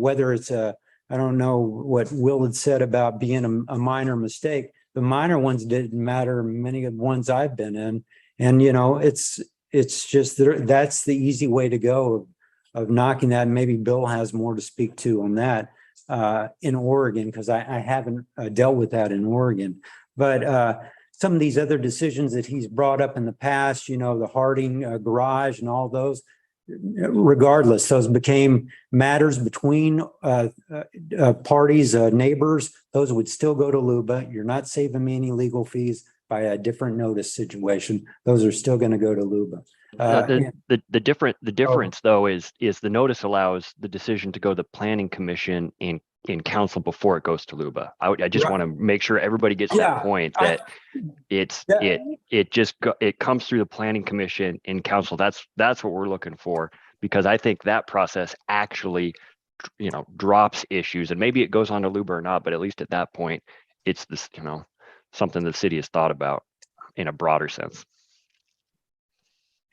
S7: whether it's I don't know what Will had said about being a minor mistake. The minor ones didn't matter, many of the ones I've been in. And, it's just that's the easy way to go of knocking that. And maybe Bill has more to speak to on that in Oregon, because I haven't dealt with that in Oregon. But some of these other decisions that he's brought up in the past, the Harding garage and all those, regardless, those became matters between parties, neighbors. Those would still go to LUBA. You're not saving me any legal fees by a different notice situation. Those are still going to go to LUBA.
S11: The difference though is the notice allows the decision to go to the planning commission in council before it goes to LUBA. I just want to make sure everybody gets that point, that it comes through the planning commission in council. That's what we're looking for, because I think that process actually, drops issues, and maybe it goes on to LUBA or not, but at least at that point, it's this, something the city has thought about in a broader sense.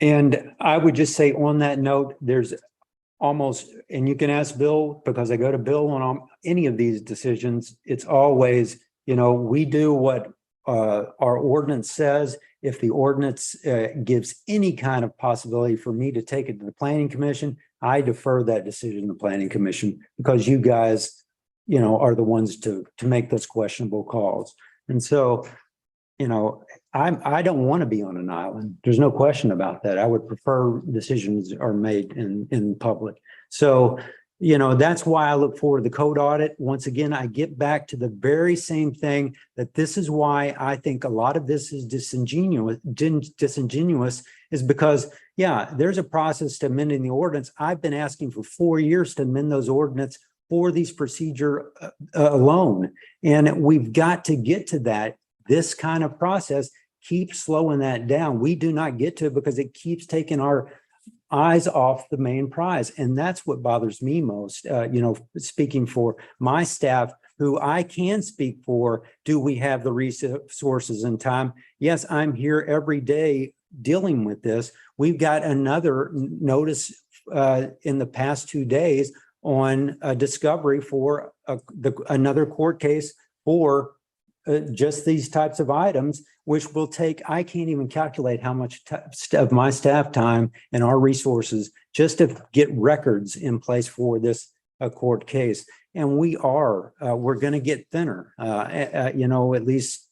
S7: And I would just say on that note, there's almost, and you can ask Bill, because I go to Bill on any of these decisions, it's always, we do what our ordinance says. If the ordinance gives any kind of possibility for me to take it to the planning commission, I defer that decision to the planning commission, because you guys, are the ones to make those questionable calls. And so, I don't want to be on an island. There's no question about that. I would prefer decisions are made in public. So, that's why I look forward to the code audit. Once again, I get back to the very same thing, that this is why I think a lot of this is disingenuous is because, there's a process to amending the ordinance. I've been asking for 4 years to amend those ordinance for these procedure alone. And we've got to get to that. This kind of process keeps slowing that down. We do not get to it because it keeps taking our eyes off the main prize. And that's what bothers me most, speaking for my staff, who I can speak for. Do we have the resources and time? Yes, I'm here every day dealing with this. We've got another notice in the past 2 days on a discovery for another court case for just these types of items, which will take, I can't even calculate how much of my staff time and our resources just to get records in place for this court case. And we're going to get thinner, at least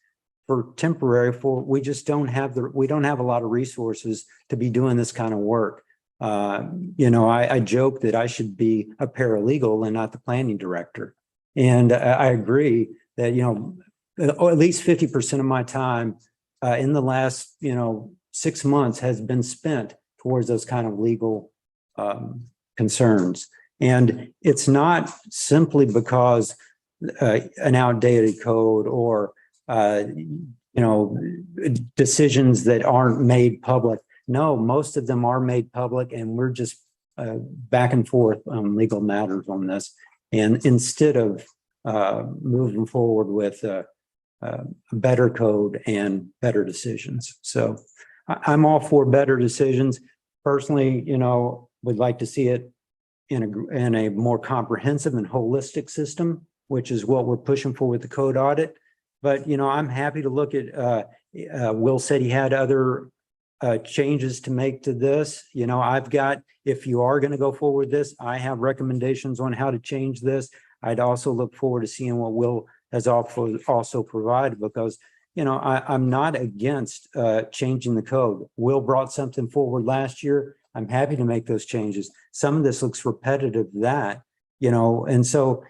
S7: for temporary, we just don't have we don't have a lot of resources to be doing this kind of work. I joke that I should be a paralegal and not the planning director. And I agree that, or at least 50% of my time in the last, 6 months has been spent towards those kind of legal concerns. And it's not simply because an outdated code or, decisions that aren't made public. No, most of them are made public, and we're just back and forth on legal matters on this. And instead of moving forward with a better code and better decisions. So I'm all for better decisions. Personally, would like to see it in a more comprehensive and holistic system, which is what we're pushing for with the code audit. But, I'm happy to look at, Will said he had other changes to make to this. I've got, if you are going to go forward with this, I have recommendations on how to change this. I'd also look forward to seeing what Will has also provided, because, I'm not against changing the code. Will brought something forward last year. I'm happy to make those changes. Some of this looks repetitive, and so,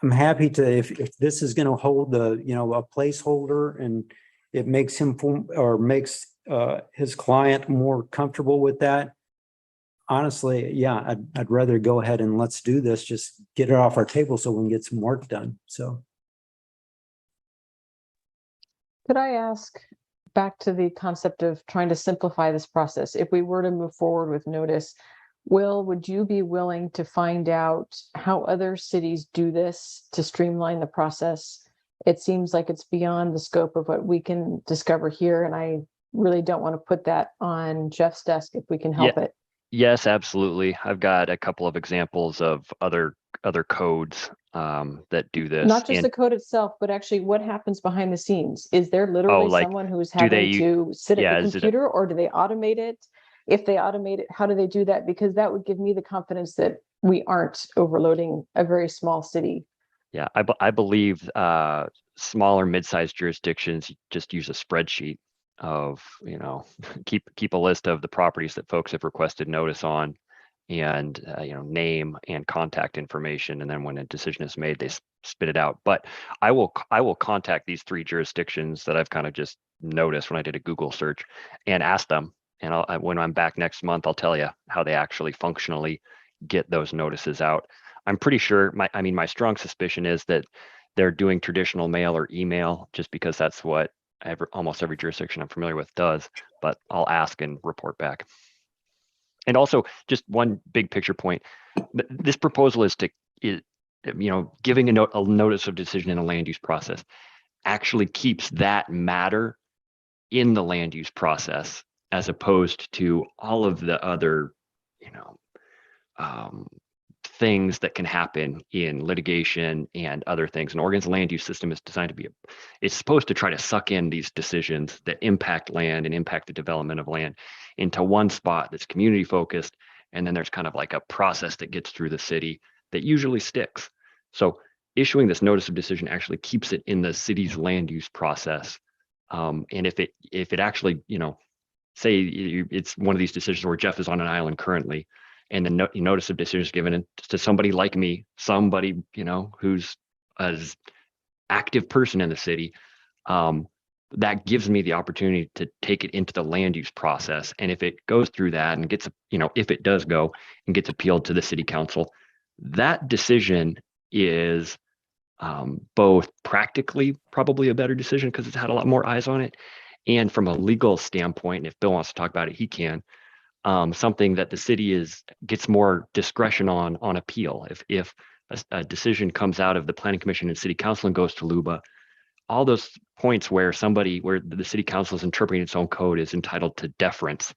S7: I'm happy to, if this is going to hold a placeholder and it makes him makes his client more comfortable with that. Honestly, I'd rather go ahead and let's do this, just get it off our table so we can get some work done. So.
S3: Could I ask, back to the concept of trying to simplify this process, if we were to move forward with notice, Will, would you be willing to find out how other cities do this to streamline the process? it seems like it's beyond the scope of what we can discover here. And I really don't want to put that on Jeff's desk if we can help it.
S11: Yes, absolutely. I've got a couple of examples of other codes that do this.
S3: Not just
S11: and-
S3: the code itself, but actually what happens behind the scenes. Is there literally
S11: like,
S3: someone who's
S11: do they
S3: having to sit
S11: yeah,
S3: at the
S11: is it a-
S3: computer, or do they automate it? If they automate it, how do they do that? Because that would give me the confidence that we aren't overloading a very small city.
S11: Yeah, I believe smaller mid-sized jurisdictions just use a spreadsheet of, keep a list of the properties that folks have requested notice on, and name and contact information, and then when a decision is made, they spit it out. But I will contact these 3 jurisdictions that I've kind of just noticed when I did a Google search, and ask them. And when I'm back next month, I'll tell you how they actually functionally get those notices out. I'm pretty sure, my strong suspicion is that they're doing traditional mail or email, just because that's what almost every jurisdiction I'm familiar with does, but I'll ask and report back. And also, just one big picture point, this proposal is giving a notice of decision in a land use process actually keeps that matter in the land use process, as opposed to all of the other, things that can happen in litigation and other things. And Oregon's land use system is designed to be, it's supposed to try to suck in these decisions that impact land and impact the development of land into one spot that's community focused. And then there's kind of like a process that gets through the city that usually sticks. So issuing this notice of decision actually keeps it in the city's land use process. And if it actually, say it's one of these decisions where Jeff is on an island currently, and the notice of decision is given to somebody like me, somebody, who's an active person in the city, that gives me the opportunity to take it into the land use process. And if it goes through that and gets, if it does go and gets appealed to the city council, that decision is both practically probably a better decision because it's had a lot more eyes on it. And from a legal standpoint, and if Bill wants to talk about it, he can. Something that the city gets more discretion on appeal. If a decision comes out of the planning commission and city council and goes to LUBA, all those points where the city council is interpreting its own code is entitled to deference.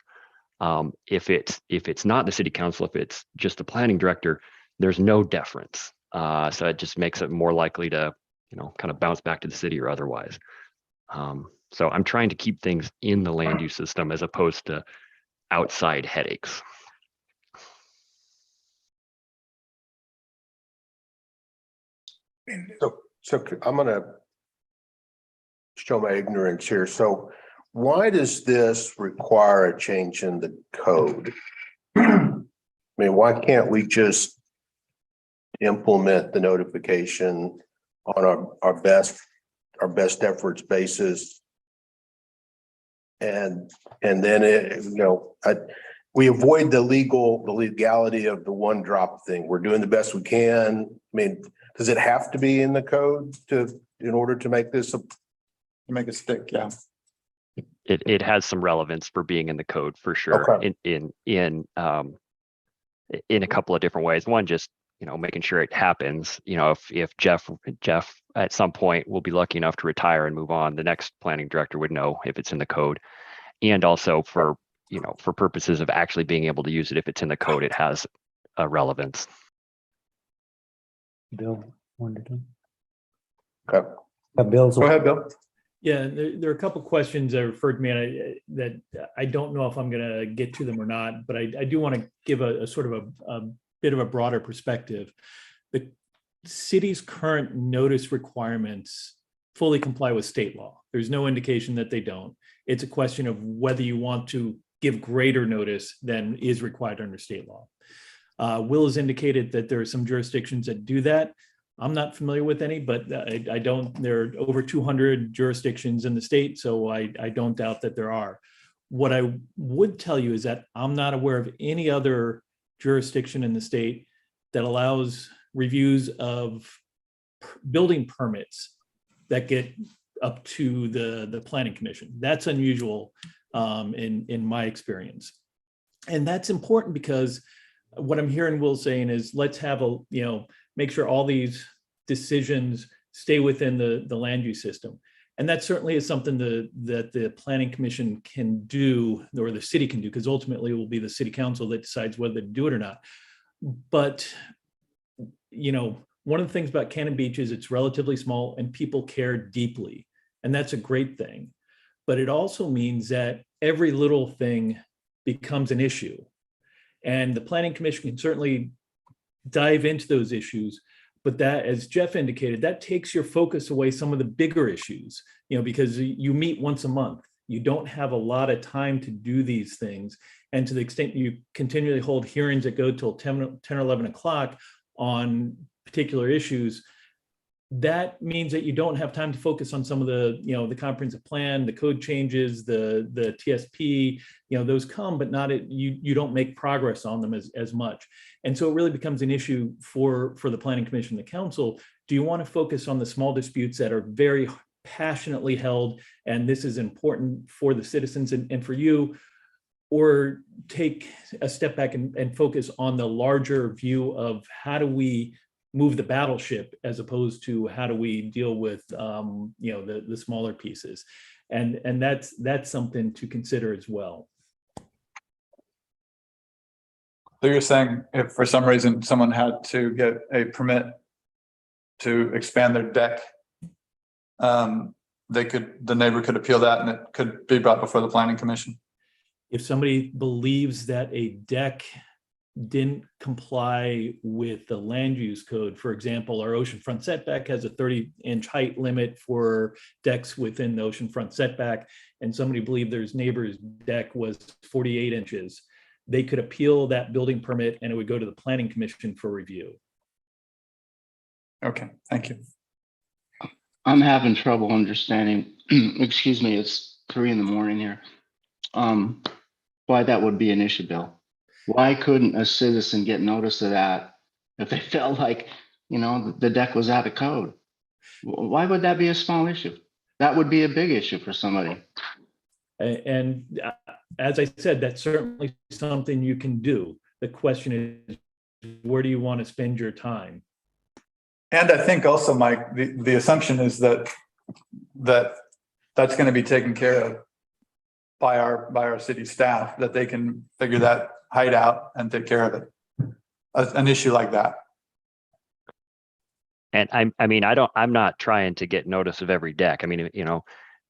S11: If it's not the city council, if it's just the planning director, there's no deference. So it just makes it more likely to, kind of bounce back to the city or otherwise. So I'm trying to keep things in the land use system as opposed to outside headaches.
S9: So I'm gonna show my ignorance here. So why does this require a change in the code? I mean, why can't we just implement the notification on our best efforts basis? And then we avoid the legality of the one drop thing. We're doing the best we can. I mean, does it have to be in the code in order to make this
S1: Make it stick, yeah.
S11: It has some relevance for being in the code for sure.
S9: Okay.
S11: In a couple of different ways. One, just making sure it happens. If Jeff at some point will be lucky enough to retire and move on, the next planning director would know if it's in the code. And also for purposes of actually being able to use it, if it's in the code, it has a relevance.
S7: Bill wanted to.
S9: Okay.
S7: Bill's.
S1: Go ahead, Bill.
S8: Yeah, there are a couple questions that referred to me that I don't know if I'm going to get to them or not, but I do want to give a sort of a bit of a broader perspective. The city's current notice requirements fully comply with state law. There's no indication that they don't. It's a question of whether you want to give greater notice than is required under state law. Will has indicated that there are some jurisdictions that do that. I'm not familiar with any, but I don't, there are over 200 jurisdictions in the state, so I don't doubt that there are. What I would tell you is that I'm not aware of any other jurisdiction in the state that allows reviews of building permits that get up to the planning commission. That's unusual in my experience. And that's important because what I'm hearing Will saying is let's have make sure all these decisions stay within the land use system. And that certainly is something that the planning commission can do, or the city can do, because ultimately it will be the city council that decides whether to do it or not. But, you know, one of the things about Cannon Beach is it's relatively small and people care deeply. And that's a great thing. But it also means that every little thing becomes an issue. And the planning commission can certainly dive into those issues. But that, as Jeff indicated, that takes your focus away some of the bigger issues, you know, because you meet once a month. You don't have a lot of time to do these things. And to the extent you continually hold hearings that go till 10 or 11 o'clock on particular issues, that means that you don't have time to focus on some of the, you know, the comprehensive plan, the code changes, the TSP, you know, those come, but not you don't make progress on them as much. And so it really becomes an issue for the planning commission, the council. Do you want to focus on the small disputes that are very passionately held, and this is important for the citizens and for you, or take a step back and focus on the larger view of how do we move the battleship as opposed to how do we deal with you know, the smaller pieces, and that's something to consider as well.
S1: So you're saying if for some reason someone had to get a permit to expand their deck, the neighbor could appeal that and it could be brought before the planning commission?
S8: If somebody believes that a deck didn't comply with the land use code, for example, our oceanfront setback has a 30-inch height limit for decks within the oceanfront setback, and somebody believed their neighbor's deck was 48 inches, they could appeal that building permit and it would go to the planning commission for review.
S1: Okay, thank you.
S6: I'm having trouble understanding, excuse me, it's 3 a.m. here. Why that would be an issue, Bill. Why couldn't a citizen get notice of that if they felt like, you know, the deck was out of code? Why would that be a small issue? That would be a big issue for somebody.
S8: And as I said, that's certainly something you can do. The question is, where do you want to spend your time?
S1: And I think also, Mike, the assumption is that that's going to be taken care of by our city staff, that they can figure that height out and take care of it. An issue like that.
S11: And I'm not trying to get notice of every deck. I mean, you know,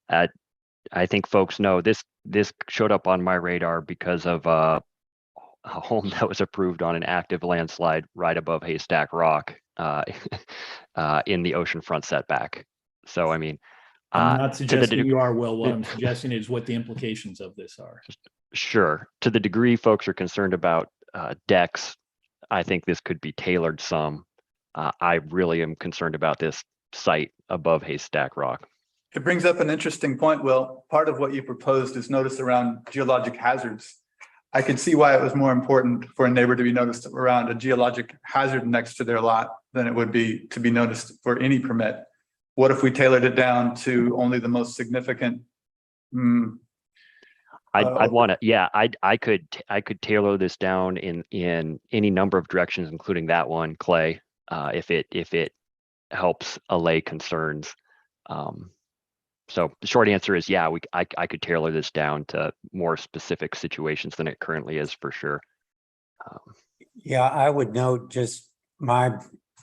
S11: I think folks know this showed up on my radar because of a home that was approved on an active landslide right above Haystack Rock in the oceanfront setback. So, I mean,
S8: I'm not suggesting you are, Will. What I'm suggesting is what the implications of this are.
S11: Sure. To the degree folks are concerned about decks, I think this could be tailored some. I really am concerned about this site above Haystack Rock.
S1: It brings up an interesting point, Will. Part of what you proposed is notice around geologic hazards. I could see why it was more important for a neighbor to be noticed around a geologic hazard next to their lot than it would be to be noticed for any permit. What if we tailored it down to only the most significant?
S11: I'd want to, yeah, I could tailor this down in any number of directions, including that one, Clay, if it helps allay concerns. So the short answer is, yeah, I could tailor this down to more specific situations than it currently is, for sure.
S7: Yeah, I would note just I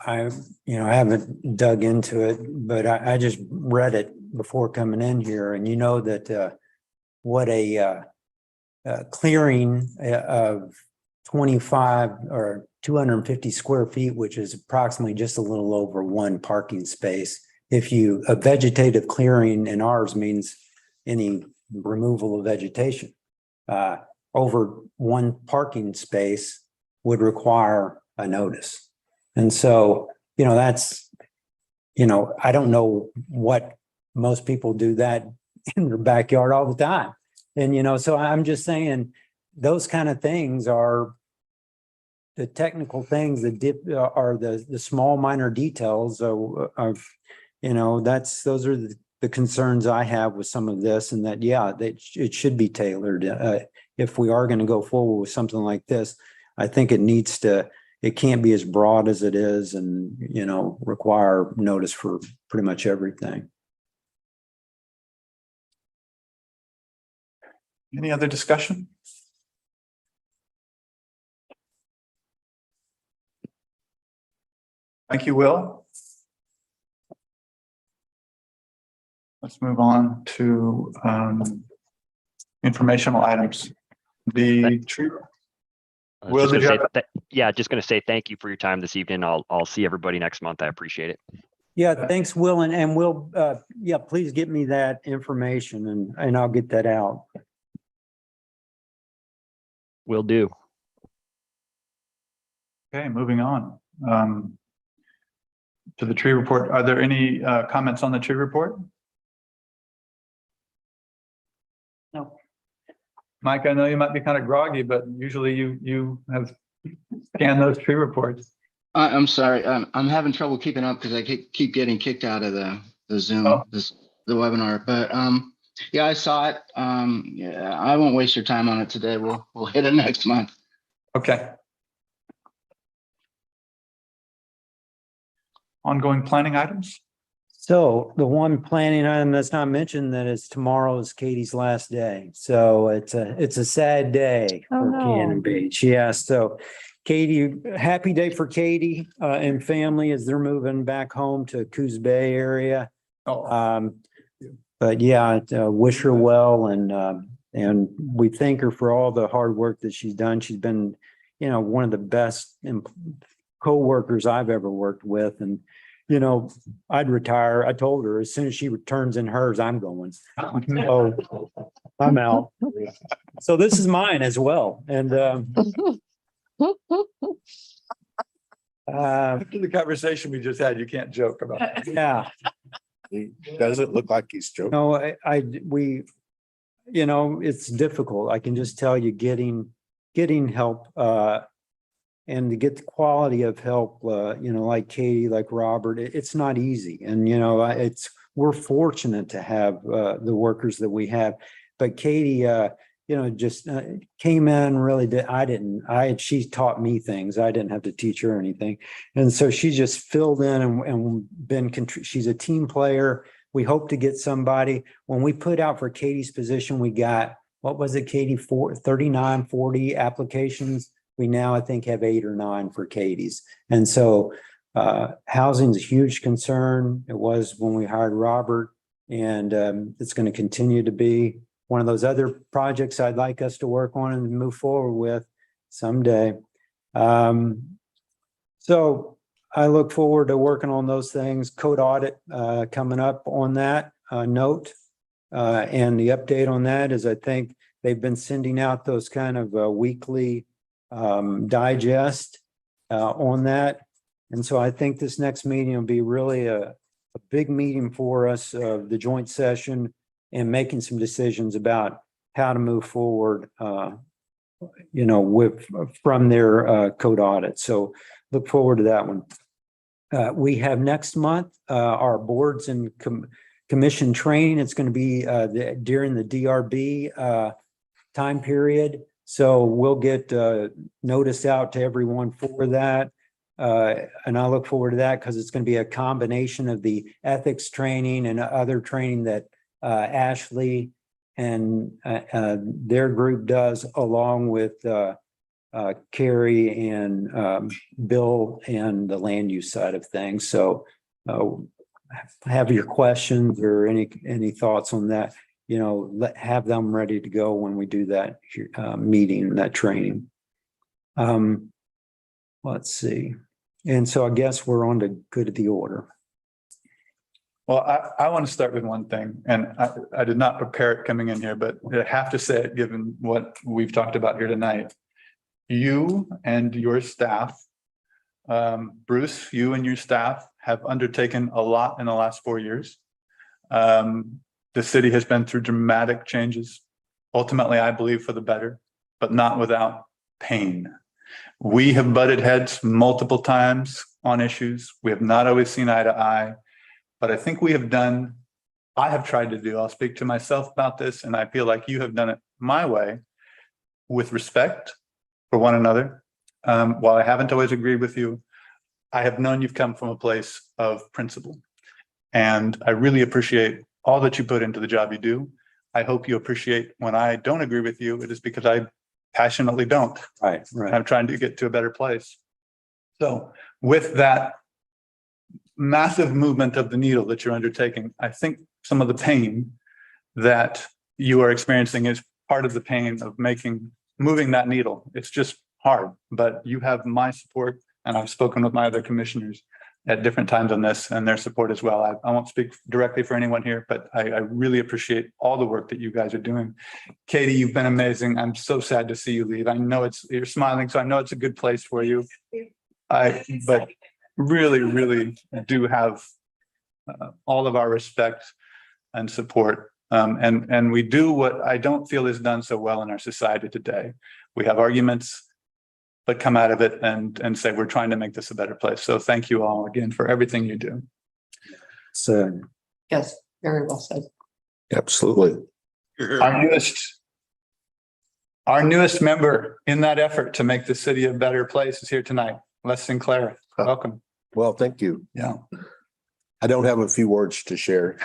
S7: haven't dug into it, but I just read it before coming in here, and you know that what a clearing of 25 or 250 square feet, which is approximately just a little over one parking space. If a vegetative clearing in ours means any removal of vegetation, over one parking space would require a notice. And so, that's, I don't know what most people do that in their backyard all the time. And, so I'm just saying those kind of things are the technical things that are the small minor details of those are the concerns I have with some of this, and that, it should be tailored. If we are going to go forward with something like this, I think it needs to it can't be as broad as it is and, require notice for pretty much everything.
S1: Any other discussion? Thank you, Will. Let's move on to informational items. The tree.
S11: I was
S1: Will,
S11: just
S1: did
S11: gonna
S1: you
S11: say,
S1: have-
S11: yeah, just gonna say thank you for your time this evening. I'll see everybody next month. I appreciate it.
S7: Yeah, thanks, Will. And Will, yeah, please get me that information and I'll get that out.
S11: Will do.
S1: Okay, moving on. To the tree report. Are there any comments on the tree report?
S2: No.
S1: Mike, I know you might be kind of groggy, but usually you have scanned those tree reports.
S6: I'm sorry. I'm having trouble keeping up because I keep getting kicked out of the Zoom,
S1: Oh.
S6: the webinar. But yeah, I saw it. Yeah, I won't waste your time on it today. We'll hit it next month.
S1: Okay. Ongoing planning items?
S7: So the one planning item that's not mentioned that is tomorrow is Katie's last day. So it's a sad day
S3: Oh,
S7: for
S3: no.
S7: Cannon Beach. Yeah, so Katie, happy day for Katie and family as they're moving back home to Coos Bay area.
S1: Oh,
S7: But yeah, wish her well and we thank her for all the hard work that she's done. She's been, one of the best co-workers I've ever worked with. And, I'd retire. I told her as soon as she returns in hers, I'm going. So I'm out. So this is mine as well. And
S1: after the conversation we just had, you can't joke about it.
S7: yeah.
S9: He doesn't look like he's joking.
S7: No, it's difficult. I can just tell you getting help, and to get the quality of help, like Katie, like Robert, it's not easy. And, we're fortunate to have, the workers that we have, but Katie, just came in, really did. She taught me things. I didn't have to teach her anything. And so she just filled in and she's a team player. We hope to get somebody. When we put out for Katie's position, we got, what was it, Katie, 39, 40 applications. We now, I think, have 8 or 9 for Katie's. And so housing is a huge concern. It was when we hired Robert, and it's going to continue to be one of those other projects I'd like us to work on and move forward with someday. So I look forward to working on those things. Code audit coming up on that note. And the update on that is I think they've been sending out those kind of weekly digest on that. And so I think this next meeting will be really a big meeting for us, the joint session, and making some decisions about how to move forward, from their code audit. So look forward to that one. We have next month our boards and commission training. It's going to be during the DRB time period. So we'll get notice out to everyone for that. And I look forward to that because it's going to be a combination of the ethics training and other training that Ashley and their group does, along with Carrie and Bill and the land use side of things. So have your questions or any thoughts on that, have them ready to go when we do that meeting, that training. Let's see. And so I guess we're on to good of the order.
S1: Well, I want to start with one thing, and I did not prepare it coming in here, but I have to say it given what we've talked about here tonight. You and your staff, Bruce, you and your staff have undertaken a lot in the last 4 years. The city has been through dramatic changes, ultimately, I believe, for the better, but not without pain. We have butted heads multiple times on issues. We have not always seen eye to eye, but I think I have tried to do, I'll speak to myself about this, and I feel like you have done it my way with respect for one another, While I haven't always agreed with you, I have known you've come from a place of principle. And I really appreciate all that you put into the job you do. I hope you appreciate when I don't agree with you, it is because I passionately don't.
S7: Right, right.
S1: I'm trying to get to a better place. So with that massive movement of the needle that you're undertaking, I think some of the pain that you are experiencing is part of the pain of moving that needle. It's just hard, but you have my support, and I've spoken with my other commissioners at different times on this and their support as well. I won't speak directly for anyone here, but I really appreciate all the work that you guys are doing. Katie, you've been amazing. I'm so sad to see you leave. I know you're smiling, so I know it's a good place for you. But really, really do have all of our respect and support. And we do what I don't feel is done so well in our society today. We have arguments, but come out of it and say, we're trying to make this a better place. So thank you all again for everything you do.
S7: So,
S2: Yes, very well said.
S9: Absolutely.
S1: Our newest member in that effort to make the city a better place is here tonight. Les Sinclair, welcome.
S9: Well, thank you.
S1: Yeah.
S9: I don't have a few words to share.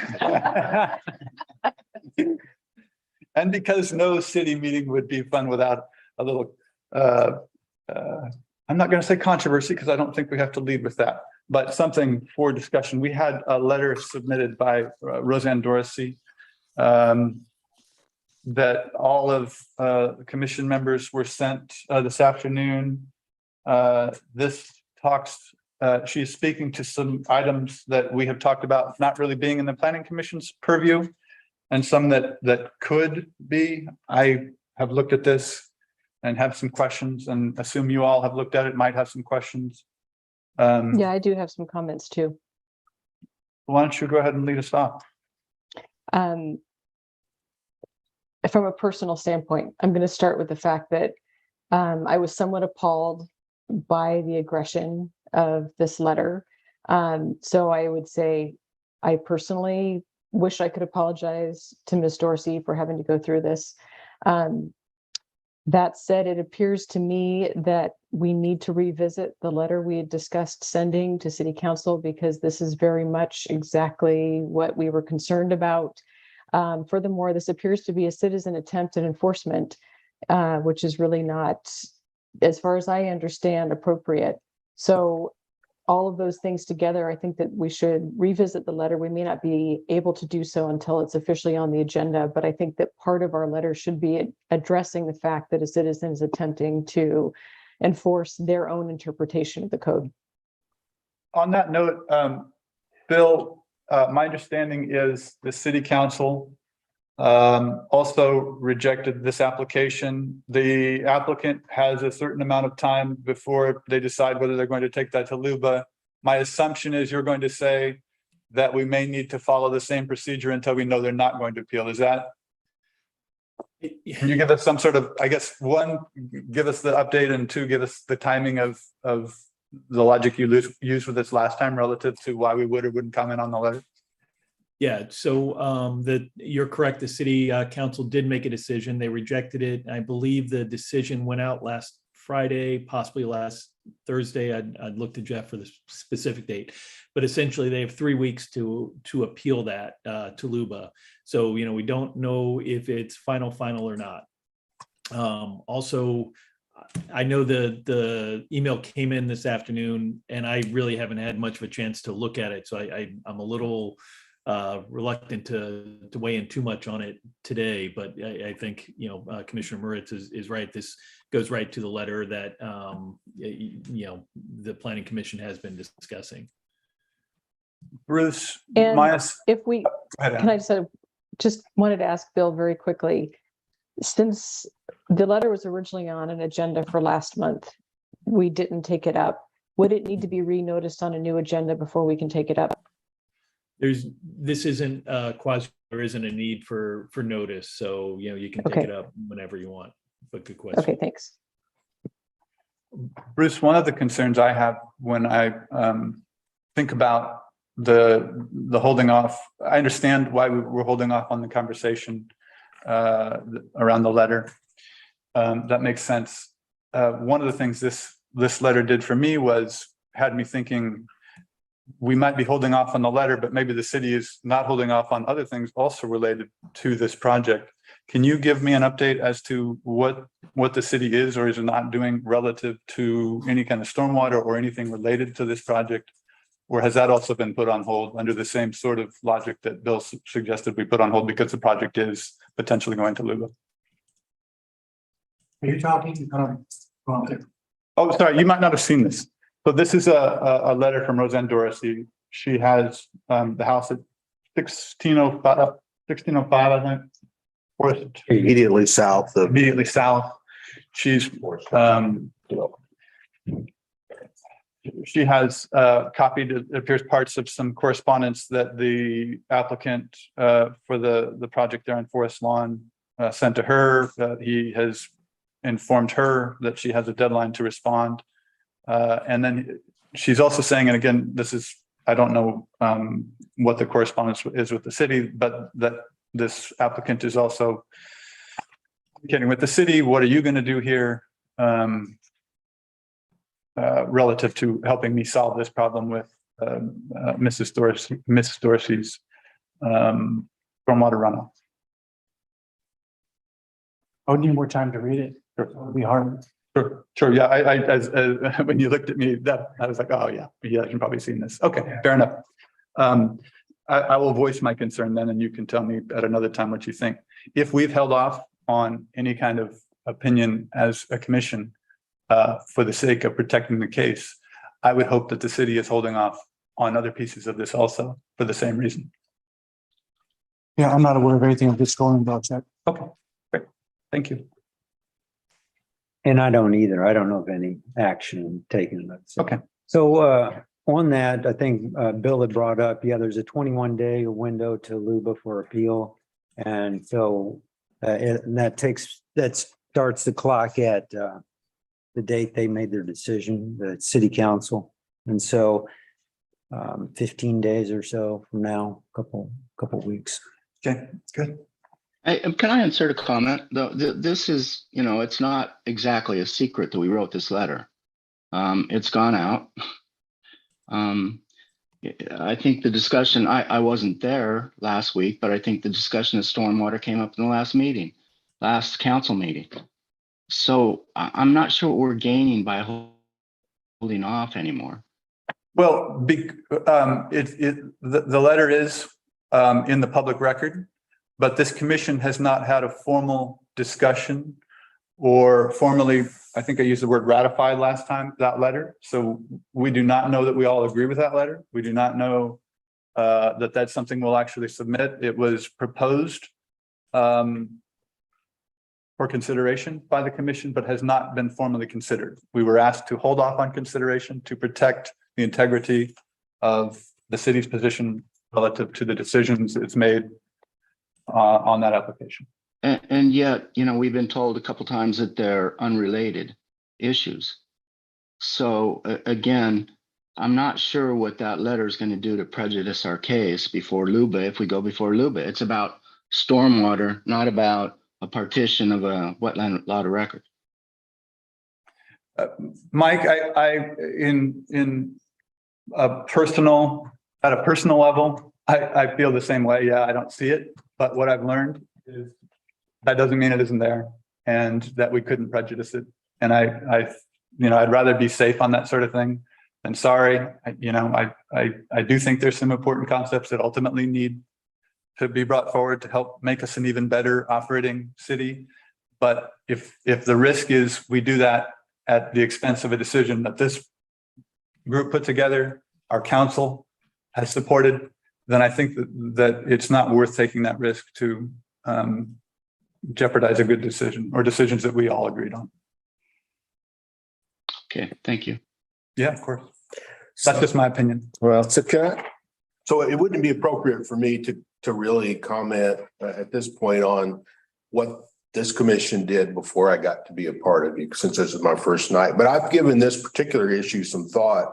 S1: And because no city meeting would be fun without a little, I'm not going to say controversy because I don't think we have to lead with that, but something for discussion. We had a letter submitted by Roseanne Dorsey that all of the commission members were sent this afternoon. This talks, she's speaking to some items that we have talked about not really being in the planning commission's purview, and some that could be. I have looked at this and have some questions, and assume you all have looked at it, might have some questions.
S3: Yeah, I do have some comments too.
S1: Why don't you go ahead and lead us off?
S3: From a personal standpoint, I'm going to start with the fact that I was somewhat appalled by the aggression of this letter. So I would say I personally wish I could apologize to Ms. Dorsey for having to go through this. That said, it appears to me that we need to revisit the letter we had discussed sending to City Council, because this is very much exactly what we were concerned about. Furthermore, this appears to be a citizen attempt at enforcement, which is really not, as far as I understand, appropriate. So all of those things together, I think that we should revisit the letter. We may not be able to do so until it's officially on the agenda, but I think that part of our letter should be addressing the fact that a citizen is attempting to enforce their own interpretation of the code.
S1: On that note, Bill, my understanding is the city council also rejected this application. The applicant has a certain amount of time before they decide whether they're going to take that to LUBA. My assumption is you're going to say that we may need to follow the same procedure until we know they're not going to appeal. Is that? Can you give us some sort of, I guess, one, give us the update, and two, give us the timing of the logic you used for this last time relative to why we would or wouldn't comment on the letter?
S8: Yeah, so you're correct. The city council did make a decision. They rejected it. I believe the decision went out last Friday, possibly last Thursday. I'd look to Jeff for the specific date, but essentially they have 3 weeks to appeal that to LUBA. So, we don't know if it's final or not. Also, I know the email came in this afternoon, and I really haven't had much of a chance to look at it. So I'm a little reluctant to weigh in too much on it today, but I think Commissioner Moritz is right. This goes right to the letter that the Planning Commission has been discussing.
S1: Bruce,
S3: And
S1: Myers,
S3: if we,
S1: go ahead,
S3: can I just wanted to ask Bill very quickly, since the letter was originally on an agenda for last month, we didn't take it up. Would it need to be re-noticed on a new agenda before we can take it up?
S8: This isn't quasi, there isn't a need for notice, so you can take it up whenever you want. But good question.
S3: Okay, thanks.
S1: Bruce, one of the concerns I have when I think about the holding off, I understand why we're holding off on the conversation around the letter. That makes sense. One of the things this this letter did for me was, had me thinking, we might be holding off on the letter, but maybe the city is not holding off on other things also related to this project. Can you give me an update as to what the city is or is not doing relative to any kind of stormwater or anything related to this project? Or has that also been put on hold under the same sort of logic that Bill suggested we put on hold because the project is potentially going to Luba?
S10: Are you talking?
S1: Oh, sorry, you might not have seen this. So this is a letter from Roseanne Dorsey. She has the house at 1605, I think. Or
S9: Immediately south of.
S1: immediately south. She's she has copied, it appears, parts of some correspondence that the applicant for the project there on Forest Lawn sent to her. He has informed her that she has a deadline to respond. And then she's also saying, and again, this is, I don't know what the correspondence is with the city, but that this applicant is also getting with the city. What are you going to do here relative to helping me solve this problem with Mrs. Dorsey's stormwater runoff?
S10: I would need more time to read it. It would be hard.
S1: Sure. Yeah. As when you looked at me, that I was like, oh yeah, I've probably seen this. Okay, fair enough. I will voice my concern then, and you can tell me at another time what you think. If we've held off on any kind of opinion as a commission for the sake of protecting the case, I would hope that the city is holding off on other pieces of this also for the same reason.
S10: Yeah, I'm not aware of anything of this going about that.
S1: Okay, great. Thank you.
S7: And I don't either. I don't know of any action taken.
S1: Okay.
S7: So on that, I think Bill had brought up, yeah, there's a 21-day window to LUBA for appeal. And so that starts the clock at the date they made their decision, the city council. And so 15 days or so from now, couple weeks.
S1: Okay, good.
S6: Can I insert a comment? This is, it's not exactly a secret that we wrote this letter. It's gone out. I think the discussion, I wasn't there last week, but I think the discussion of stormwater came up in the last council meeting. So I'm not sure what we're gaining by holding off anymore.
S1: Well, the letter is in the public record, but this commission has not had a formal discussion or formally, I think I used the word ratified last time, that letter. So we do not know that we all agree with that letter. We do not know that that's something we'll actually submit. It was proposed for consideration by the commission, but has not been formally considered. We were asked to hold off on consideration to protect the integrity of the city's position relative to the decisions it's made on that application.
S6: And yet, we've been told a couple times that they're unrelated issues. So again, I'm not sure what that letter is going to do to prejudice our case before LUBA. If we go before LUBA, it's about stormwater, not about a partition of a wetland lot of record.
S1: Mike, at a personal level, I feel the same way. Yeah, I don't see it, but what I've learned is that doesn't mean it isn't there, and that we couldn't prejudice it. And I'd rather be safe on that sort of thing than sorry. I do think there's some important concepts that ultimately need to be brought forward to help make us an even better operating city. But if the risk is we do that at the expense of a decision that this group put together, our council has supported, then I think that it's not worth taking that risk to jeopardize a good decision or decisions that we all agreed on.
S6: Okay, thank you.
S1: Yeah, of course. That's just my opinion.
S9: Well, so it wouldn't be appropriate for me to really comment at this point on what this commission did before I got to be a part of it, since this is my first night. But I've given this particular issue some thought.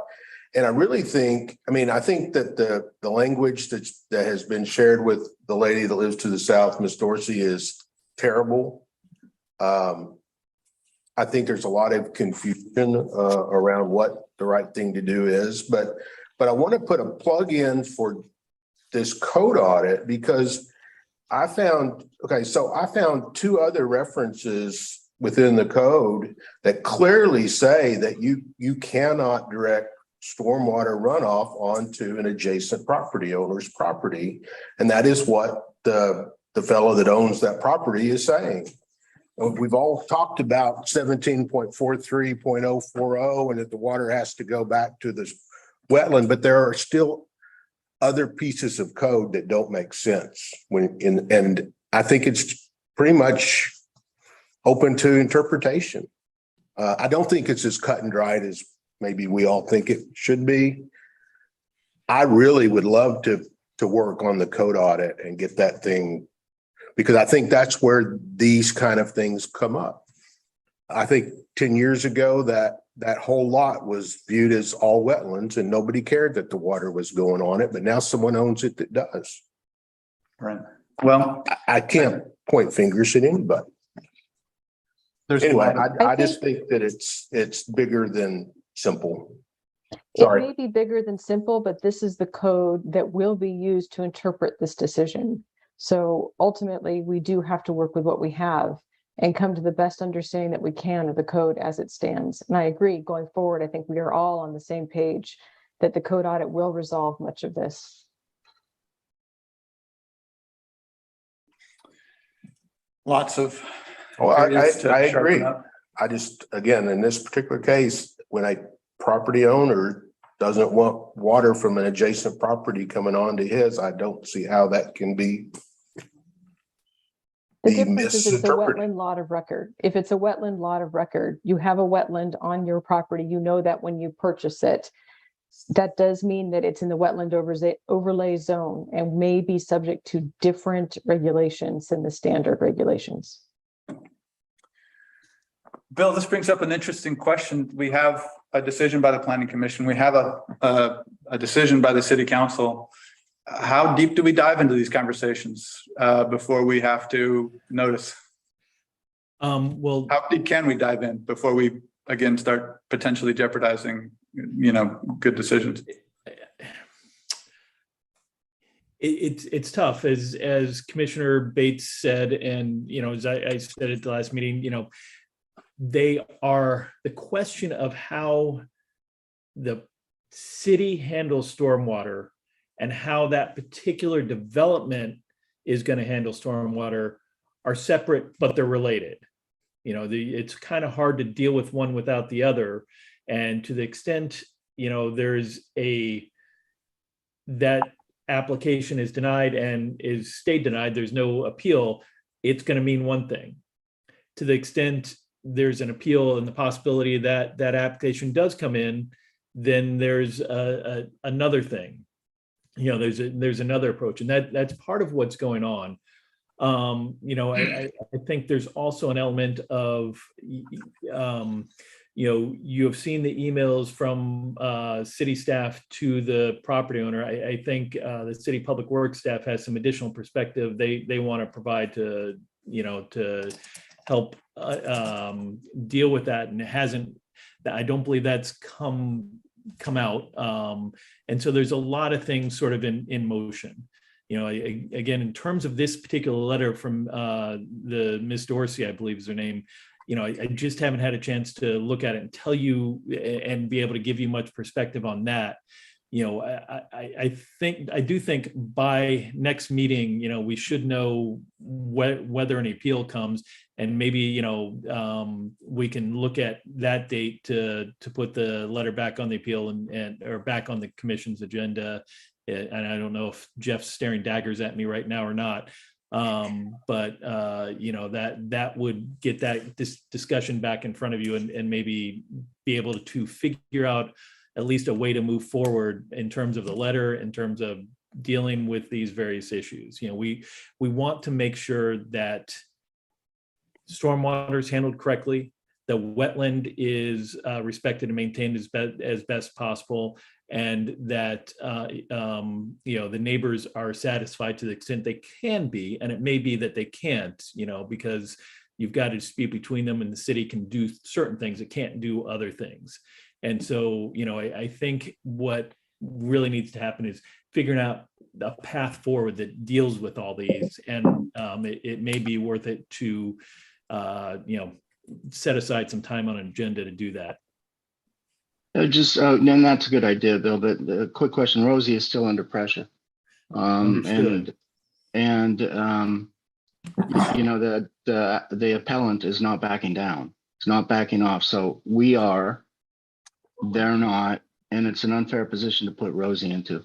S9: And I really think, I think that the language that has been shared with the lady that lives to the south, Miss Dorsey, is terrible. I I think there's a lot of confusion around what the right thing to do is, but I want to put a plug in for this code audit because I found two other references within the code that clearly say that you cannot direct stormwater runoff onto an adjacent property owner's property. And that is what the fellow that owns that property is saying. We've all talked about 17.43.040 and that the water has to go back to this wetland, but there are still other pieces of code that don't make sense and I think it's pretty much open to interpretation. I don't think it's as cut and dried as maybe we all think it should be. I really would love to work on the code audit and get that thing, because I think that's where these kind of things come up. I think 10 years ago that whole lot was viewed as all wetlands and nobody cared that the water was going on it, but now someone owns it that does.
S1: Right. Well,
S9: I can't point fingers at anybody.
S1: there's.
S9: Anyway, I
S3: I
S9: just think that it's bigger than simple.
S3: It
S9: Sorry.
S3: may be bigger than simple, but this is the code that will be used to interpret this decision. So ultimately, we do have to work with what we have and come to the best understanding that we can of the code as it stands. And I agree, going forward, I think we are all on the same page that the code audit will resolve much of this.
S1: Lots of.
S9: Well, I
S1: areas to
S9: agree.
S1: sharpen up.
S9: I just, again, in this particular case, when a property owner doesn't want water from an adjacent property coming onto his, I don't see how that can be.
S3: The
S9: be
S3: difference is it's a
S9: misinterpreted.
S3: wetland lot of record. If it's a wetland lot of record, you have a wetland on your property, you know that when you purchase it. That does mean that it's in the wetland overlay zone and may be subject to different regulations than the standard regulations.
S1: Bill, this brings up an interesting question. We have a decision by the Planning Commission. We have a decision by the City Council. How deep do we dive into these conversations before we have to notice?
S8: Well,
S1: How deep can we dive in before we again start potentially jeopardizing, good decisions?
S8: It's tough, as Commissioner Bates said, and as I said at the last meeting, they are the question of how the city handles stormwater and how that particular development is going to handle stormwater are separate, but they're related. It's kind of hard to deal with one without the other. And to the extent, there's that application is denied and is stayed denied, there's no appeal, it's going to mean one thing. To the extent there's an appeal and the possibility that that application does come in, then there's another thing. There's another approach, and that's part of what's going on. I think there's also an element of, you have seen the emails from city staff to the property owner. I think the city public works staff has some additional perspective they want to provide to help deal with that, and it hasn't. I don't believe that's come out, and so there's a lot of things sort of in motion. Again, in terms of this particular letter from the Miss Dorsey, I believe is her name, I just haven't had a chance to look at it and tell you and be able to give you much perspective on that. I do think by next meeting, we should know whether an appeal comes, and maybe, we can look at that date to put the letter back on the appeal or back on the commission's agenda. And I don't know if Jeff's staring daggers at me right now or not. But that would get this discussion back in front of you and maybe be able to figure out at least a way to move forward in terms of the letter, in terms of dealing with these various issues. We want to make sure that stormwater is handled correctly, the wetland is respected and maintained as best possible, and that the neighbors are satisfied to the extent they can be. And it may be that they can't, because you've got a dispute between them and the city can do certain things. It can't do other things. And so, I think what really needs to happen is figuring out a path forward that deals with all these. And it may be worth it to, set aside some time on an agenda to do that.
S6: And that's a good idea, Bill, but the quick question, Rosie is still under pressure.
S8: Understood.
S6: The appellant is not backing down. It's not backing off. So they're not, and it's an unfair position to put Rosie into.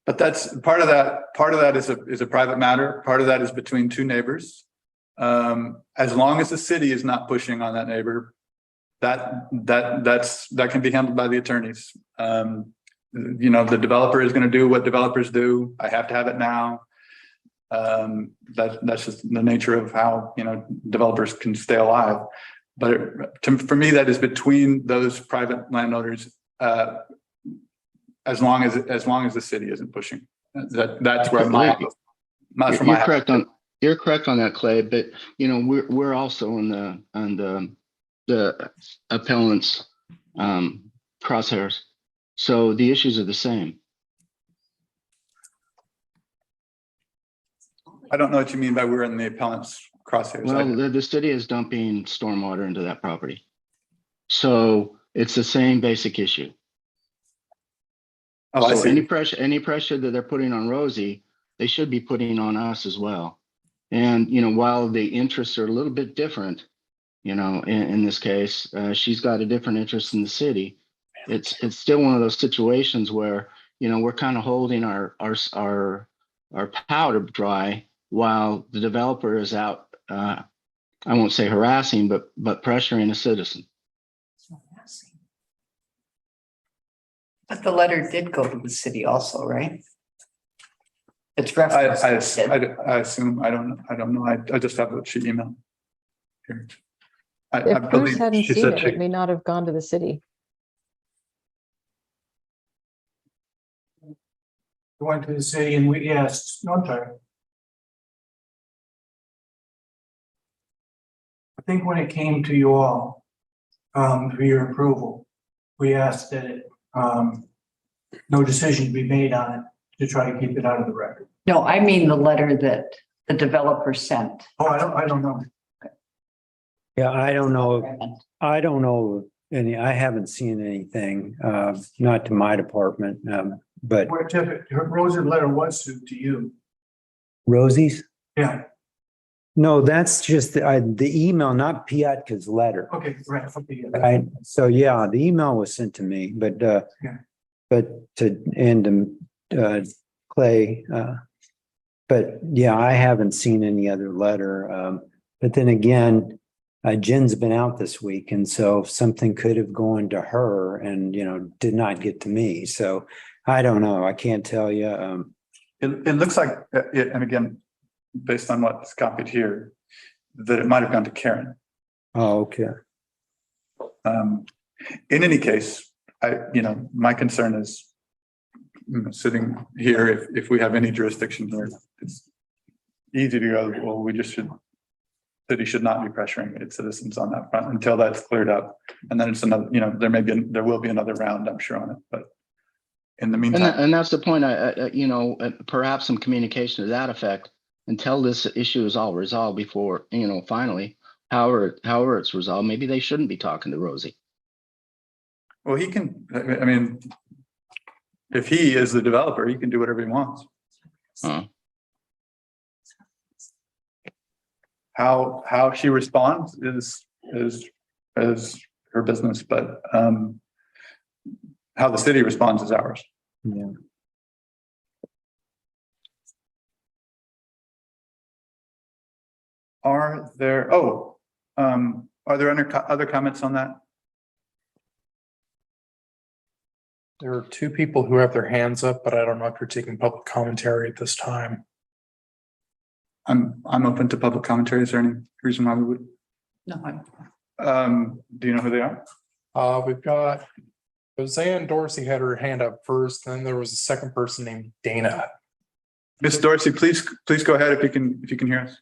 S1: But that's part of that. Part of that is a private matter. Part of that is between two neighbors. As long as the city is not pushing on that neighbor, that can be handled by the attorneys. The developer is going to do what developers do. I have to have it now. That's just the nature of how developers can stay alive. But for me, that is between those private landowners. As long as the city isn't pushing, that's where
S6: You're correct on that, Clay. But we're also on the appellant's crosshairs, so the issues are the same.
S1: I don't know what you mean by we're in the appellant's crosshairs.
S6: Well, the city is dumping stormwater into that property, so it's the same basic issue.
S1: Oh, I
S6: So
S1: see.
S6: any pressure that they're putting on Rosie, they should be putting on us as well. And while the interests are a little bit different, in this case, she's got a different interest in the city. It's still one of those situations where we're kind of holding our powder dry while the developer is out. I won't say harassing, but pressuring a citizen.
S2: But the letter did go to the city also, right? It's
S1: I
S2: referenced.
S1: assume, I don't know. I just have what she emailed. Here. I
S3: If Bruce
S1: believe
S3: hadn't
S1: she
S3: seen
S1: said
S3: it,
S1: she-
S3: it may not have gone to the city.
S10: We went to the city and we asked, no, I'm sorry. I think when it came to you all, for your approval, we asked that no decision be made on it to try to keep it out of the record.
S2: No, I mean the letter that the developer sent.
S10: Oh, I don't know.
S7: Yeah, I don't know. I haven't seen anything, not to my department, but
S10: Where Rose's letter was to you.
S7: Rosie's?
S10: Yeah,
S7: No, that's just the email, not Piatka's letter.
S10: okay, right. Okay, yeah.
S7: Right, so yeah, the email was sent to me, but Clay, but yeah, I haven't seen any other letter. But then again, Jen's been out this week, and so something could have gone to her and did not get to me. So I don't know. I can't tell you.
S1: It looks like, and again, based on what's copied here, that it might have gone to Karen.
S7: Oh, okay.
S1: In any case, my concern is sitting here, if we have any jurisdiction here, it's easy to go, well, city should not be pressuring its citizens on that front until that's cleared up. And then it's another, there will be another round, I'm sure, on it, but in the meantime.
S6: And that's the point. Perhaps some communication to that effect until this issue is all resolved before, finally, however it's resolved, maybe they shouldn't be talking to Rosie.
S1: Well, he can, I mean, if he is the developer, he can do whatever he wants. How she responds is her business, but how the city responds is ours.
S7: Yeah.
S1: Are there other comments on that?
S12: There are two people who have their hands up, but I don't know if you're taking public commentary at this time.
S1: I'm open to public commentary. Is there any reason why we would?
S2: No,
S1: Do you know who they are?
S12: We've got Roseanne Dorsey had her hand up first, then there was a second person named Dana.
S1: Miss Dorsey, please go ahead if you can hear us.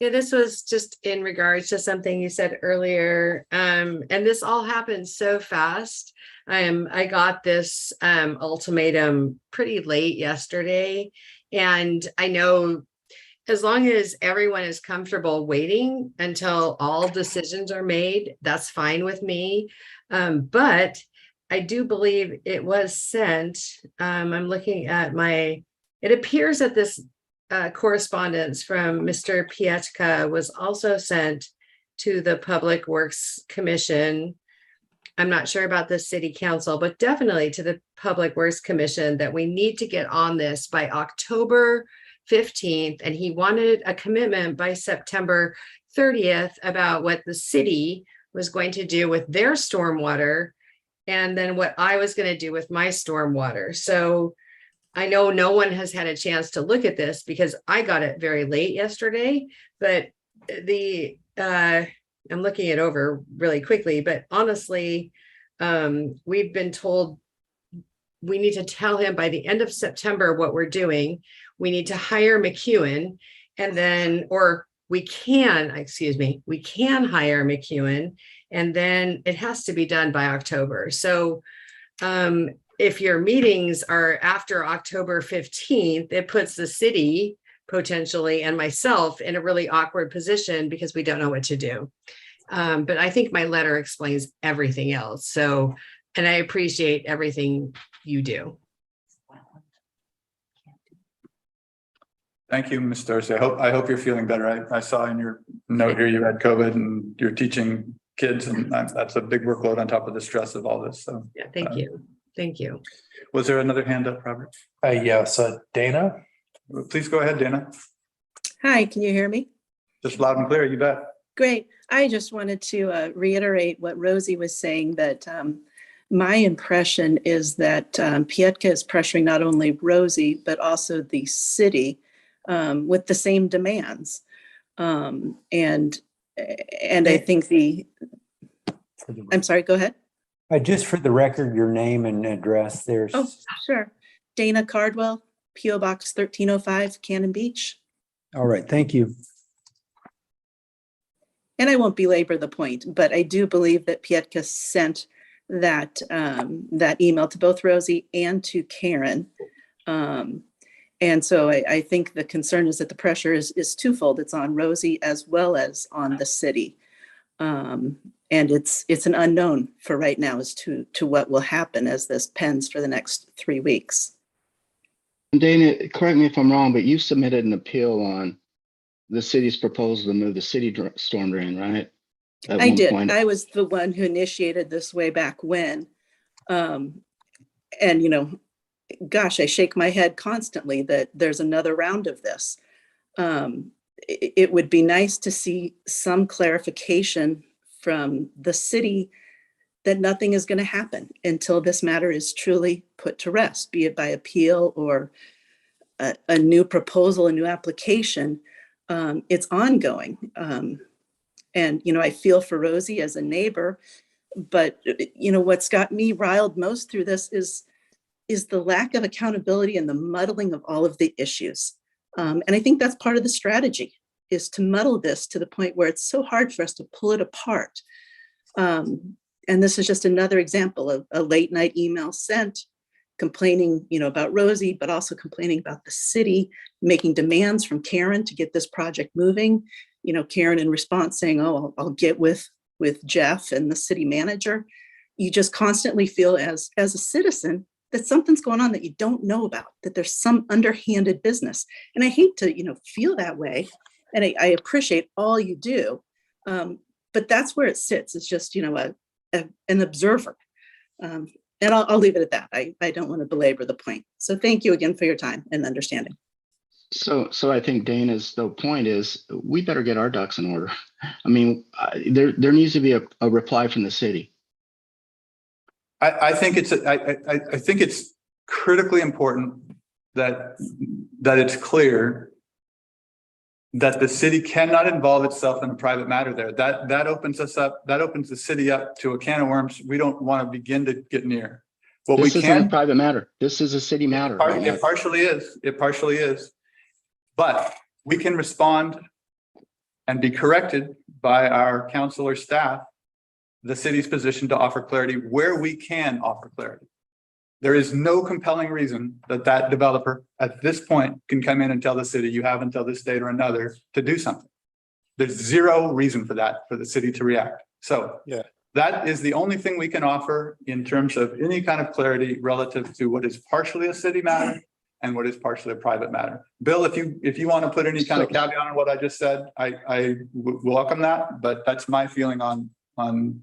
S13: Yeah, this was just in regards to something you said earlier. And this all happened so fast. I got this ultimatum pretty late yesterday. And I know as long as everyone is comfortable waiting until all decisions are made, that's fine with me. But I do believe it was sent. I'm looking at it appears that this correspondence from Mr. Pietka was also sent to the Public Works Commission. I'm not sure about the city council, but definitely to the Public Works Commission that we need to get on this by October 15th. And he wanted a commitment by September 30th about what the city was going to do with their stormwater and then what I was going to do with my stormwater. So I know no one has had a chance to look at this because I got it very late yesterday, but I'm looking it over really quickly, but honestly, we've been told we need to tell him by the end of September what we're doing. We need to hire McEwen and then, or we can hire McEwen and then it has to be done by October. So if your meetings are after October 15th, it puts the city potentially and myself in a really awkward position because we don't know what to do. But I think my letter explains everything else. So, and I appreciate everything you do.
S1: Thank you, Ms. Dorsey. I hope you're feeling better. I saw in your note here you had COVID and you're teaching kids, and that's a big workload on top of the stress of all this. So
S13: Yeah, thank you. Thank you.
S1: Was there another hand up, Robert?
S12: Yes, Dana.
S1: Please go ahead, Dana.
S14: Hi, can you hear me?
S1: Just loud and clear, you bet.
S14: Great. I just wanted to reiterate what Rosie was saying, that my impression is that Pietka is pressuring not only Rosie, but also the city with the same demands. And I think I'm sorry, go ahead.
S7: Just for the record, your name and address there.
S14: Oh, sure. Dana Cardwell, P.O. Box 1305, Cannon Beach.
S7: All right, thank you.
S14: And I won't belabor the point, but I do believe that Pietka sent that email to both Rosie and to Karen. And so I think the concern is that the pressure is twofold. It's on Rosie as well as on the city. And it's an unknown for right now as to what will happen as this pens for the next 3 weeks.
S6: Dana, correct me if I'm wrong, but you submitted an appeal on the city's proposal to move the city storm drain, right? At
S14: I
S6: one
S14: did.
S6: point.
S14: I was the one who initiated this way back when. And, gosh, I shake my head constantly that there's another round of this. It would be nice to see some clarification from the city that nothing is going to happen until this matter is truly put to rest, be it by appeal or a new proposal, a new application. It's ongoing. And, I feel for Rosie as a neighbor, but, what's got me riled most through this is the lack of accountability and the muddling of all of the issues. And I think that's part of the strategy, is to muddle this to the point where it's so hard for us to pull it apart. And this is just another example of a late night email sent complaining, about Rosie, but also complaining about the city, making demands from Karen to get this project moving. Karen in response saying, oh, I'll get with Jeff and the city manager. You just constantly feel as a citizen that something's going on that you don't know about, that there's some underhanded business. And I hate to, feel that way. And I appreciate all you do. But that's where it sits. It's just, an observer. And I'll leave it at that. I don't want to belabor the point. So thank you again for your time and understanding.
S6: So I think Dana's point is we better get our ducks in order. I mean, there needs to be a reply from the city.
S1: I think it's critically important that it's clear that the city cannot involve itself in a private matter there. That opens the city up to a can of worms we don't want to begin to get near.
S6: This isn't a private matter. This is a city matter.
S1: It partially is. But we can respond and be corrected by our council or staff the city's position to offer clarity where we can offer clarity. There is no compelling reason that that developer at this point can come in and tell the city, you have until this date or another to do something. There's zero reason for that, for the city to react. So
S12: Yeah.
S1: that is the only thing we can offer in terms of any kind of clarity relative to what is partially a city matter and what is partially a private matter. Bill, if you want to put any kind of caveat on what I just said, I welcome that, but that's my feeling on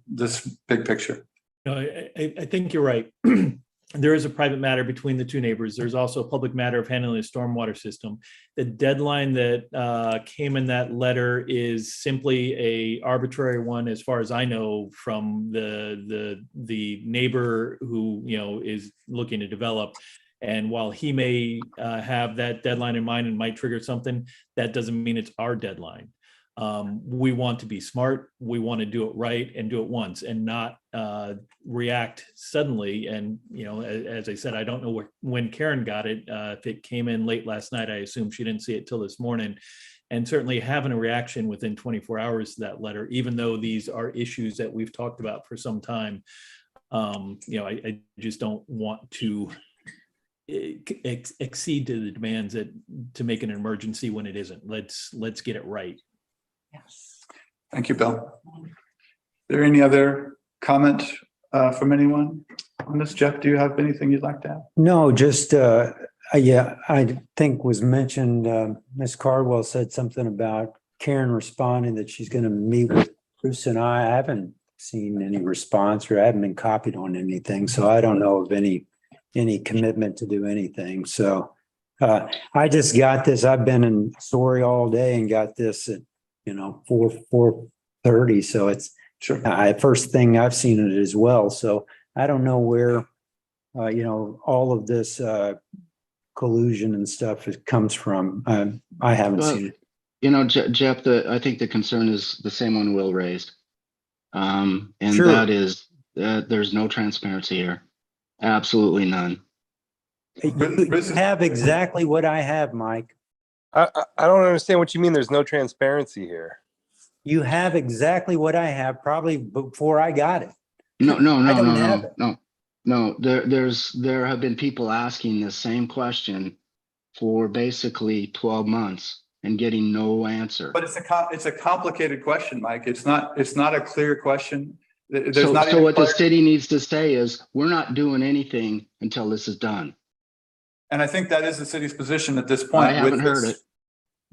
S1: this big picture.
S8: No, I think you're right. There is a private matter between the two neighbors. There's also a public matter of handling a stormwater system. The deadline that came in that letter is simply a arbitrary one, as far as I know, from the neighbor who, you know, is looking to develop. And while he may have that deadline in mind and might trigger something, that doesn't mean it's our deadline. We want to be smart. We want to do it right and do it once and not react suddenly. And, you know, as I said, I don't know when Karen got it. If it came in late last night, I assume she didn't see it till this morning. And certainly having a reaction within 24 hours to that letter, even though these are issues that we've talked about for some time, you know, I just don't want to exceed to the demands to make an emergency when it isn't. Let's get it right.
S2: Yes.
S1: Thank you, Bill. Is there any other comment from anyone on this? Jeff, do you have anything you'd like to add?
S7: No, just, yeah, I think was mentioned, Ms. Cardwell said something about Karen responding that she's going to meet with Bruce and I haven't seen any response or I haven't been copied on anything. So I don't know of any commitment to do anything. So I just got this. I've been in Story all day and got this at, 4:30. So it's first thing I've seen it as well. So I don't know where, all of this collusion and stuff comes from. I haven't seen it.
S6: Jeff, I think the concern is the same one Will raised. And
S7: Sure.
S6: that is that there's no transparency here. Absolutely none.
S7: You have exactly what I have, Mike.
S5: I don't understand what you mean. There's no transparency here.
S7: You have exactly what I have probably before I got it.
S6: No.
S7: I don't have it.
S6: There have been people asking the same question for basically 12 months and getting no answer.
S1: But it's a complicated question, Mike. It's not a clear question.
S6: So what the city needs to say is, we're not doing anything until this is done.
S1: And I think that is the city's position at this point.
S6: I haven't heard it.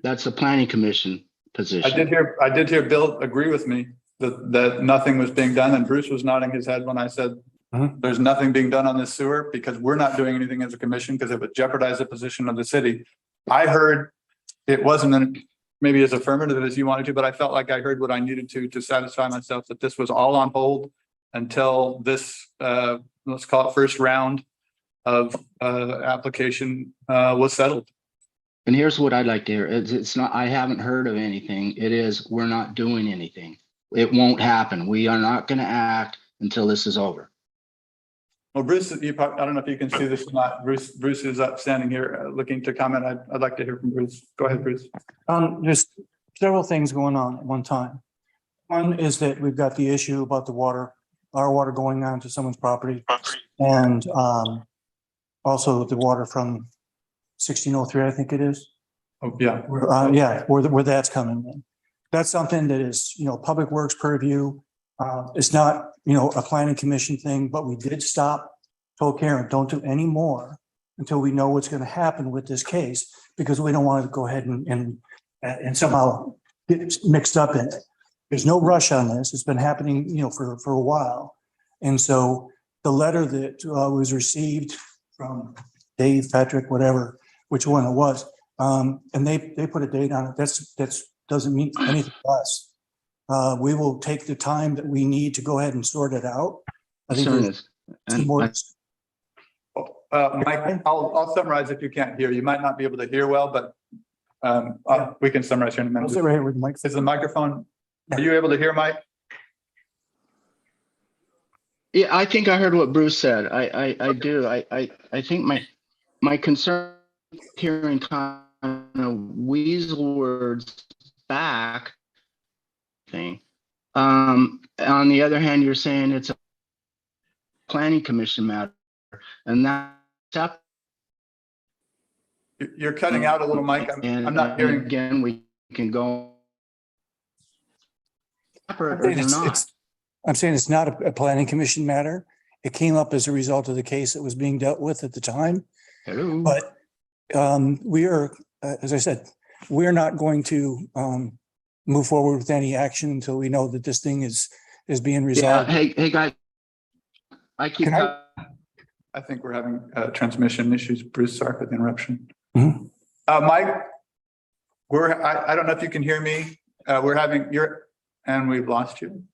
S6: That's the planning commission position.
S1: I did hear Bill agree with me that nothing was being done, and Bruce was nodding his head when I said there's nothing being done on this sewer because we're not doing anything as a commission because it would jeopardize the position of the city. I heard it wasn't maybe as affirmative as you wanted to, but I felt like I heard what I needed to satisfy myself that this was all on hold until this, let's call it first round of application was settled.
S6: And here's what I'd like to hear. It's not, I haven't heard of anything. It is, we're not doing anything. It won't happen. We are not going to act until this is over.
S1: Well, Bruce, I don't know if you can see this or not. Bruce is up standing here looking to comment. I'd like to hear from Bruce. Go ahead, Bruce.
S15: There's several things going on at one time. One is that we've got the issue about the water, our water going on to someone's property. And also the water from 1603, I think it is.
S1: Oh, yeah.
S15: Where that's coming in. That's something that is, Public Works purview. It's not, a planning commission thing, but we did stop, told Karen, don't do any more until we know what's going to happen with this case, because we don't want to go ahead and somehow get mixed up in it. There's no rush on this. It's been happening, for a while. And so the letter that was received from Dave, Patrick, whatever, which one it was, and they put a date on it. That's doesn't mean anything to us. We will take the time that we need to go ahead and sort it out. I think
S1: Mike, I'll summarize if you can't hear. You might not be able to hear well, but we can summarize here in a minute.
S15: I'll sit right here with the microphone.
S1: Is the microphone? Are you able to hear, Mike?
S6: Yeah, I think I heard what Bruce said. I do. I think my concern hearing kind of weasel words back anything. On the other hand, you're saying it's a planning commission matter, and that's
S1: You're cutting out a little, Mike. I'm not hearing.
S6: Again, we can go. Separate
S15: I'm
S6: or
S15: saying
S6: not.
S15: I'm saying it's not a planning commission matter. It came up as a result of the case that was being dealt with at the time.
S6: Hello.
S15: But we are, as I said, we're not going to move forward with any action until we know that this thing is being
S6: Yeah,
S15: resolved.
S6: hey, guys. I keep.
S15: Can I-
S1: I think we're having transmission issues. Bruce, sorry for the interruption.
S15: Mhm.
S1: Mike, I don't know if you can hear me. And we've lost you.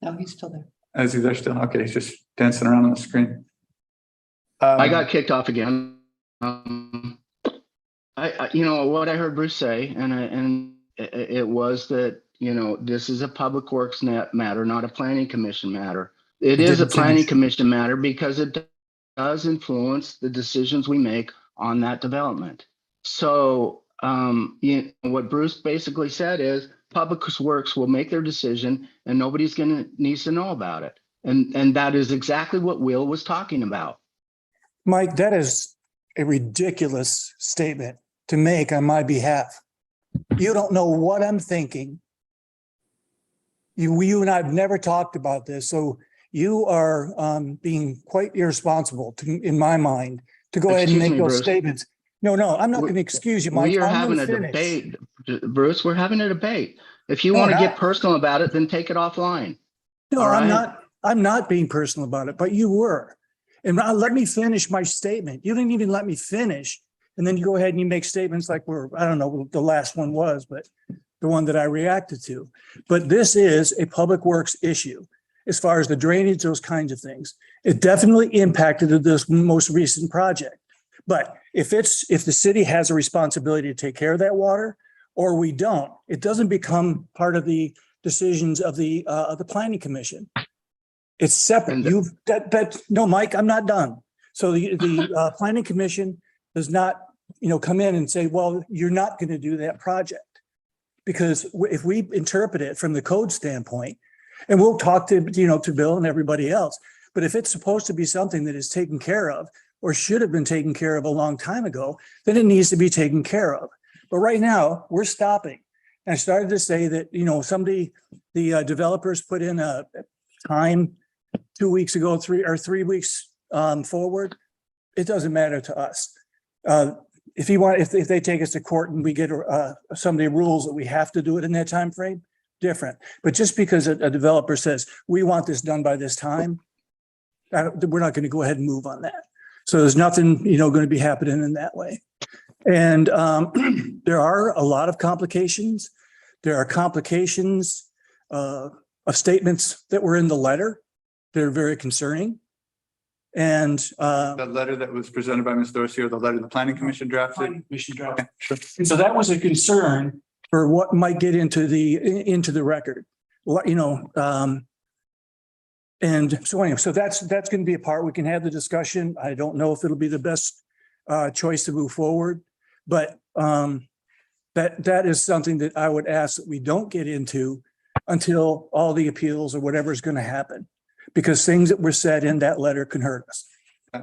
S2: No, he's still there.
S1: Is he there still? Okay, he's just dancing around on the screen.
S6: I got kicked off again. You know, what I heard Bruce say, and it was that, you know, this is a public works matter, not a planning commission matter. It is a planning commission matter because it does influence the decisions we make on that development. So, what Bruce basically said is Public Works will make their decision and nobody's needs to know about it. And that is exactly what Will was talking about.
S15: Mike, that is a ridiculous statement to make on my behalf. You don't know what I'm thinking. You and I've never talked about this, so you are being quite irresponsible in my mind to go ahead and
S6: Excuse
S15: make
S6: me,
S15: those
S6: Bruce.
S15: statements. No, I'm not going to excuse you, Mike.
S6: We are
S15: I'm
S6: having
S15: gonna
S6: a
S15: finish.
S6: debate, Bruce. We're having a debate. If you
S15: No,
S6: want to
S15: not-
S6: get personal about it, then take it offline.
S15: No,
S6: All
S15: I'm
S6: right.
S15: I'm not being personal about it, but you were. And let me finish my statement. You didn't even let me finish. And then you go ahead and you make statements like I don't know what the last one was, but the one that I reacted to. But this is a public works issue as far as the drainage, those kinds of things. It definitely impacted this most recent project. But if the city has a responsibility to take care of that water or we don't, it doesn't become part of the decisions of the planning commission. It's separate. No, Mike, I'm not done. So the planning commission does not, come in and say, well, you're not going to do that project. Because if we interpret it from the code standpoint, and we'll talk to Bill and everybody else, but if it's supposed to be something that is taken care of or should have been taken care of a long time ago, then it needs to be taken care of. But right now we're stopping. And I started to say that, the developers put in a time 2 weeks ago, 3 weeks forward. It doesn't matter to us. If they take us to court and we get somebody rules that we have to do it in that time frame, different. But just because a developer says we want this done by this time, we're not going to go ahead and move on that. So there's nothing going to be happening in that way. And there are a lot of complications. There are complications of statements that were in the letter. They're very concerning. And
S1: The letter that was presented by Ms. Dorsey or the letter the planning commission drafted? Okay, sure.
S15: And so that was a concern for what might get into the record. And so anyway, so that's going to be a part. We can have the discussion. I don't know if it'll be the best choice to move forward, but that is something that I would ask that we don't get into until all the appeals or whatever is going to happen, because things that were said in that letter can hurt us.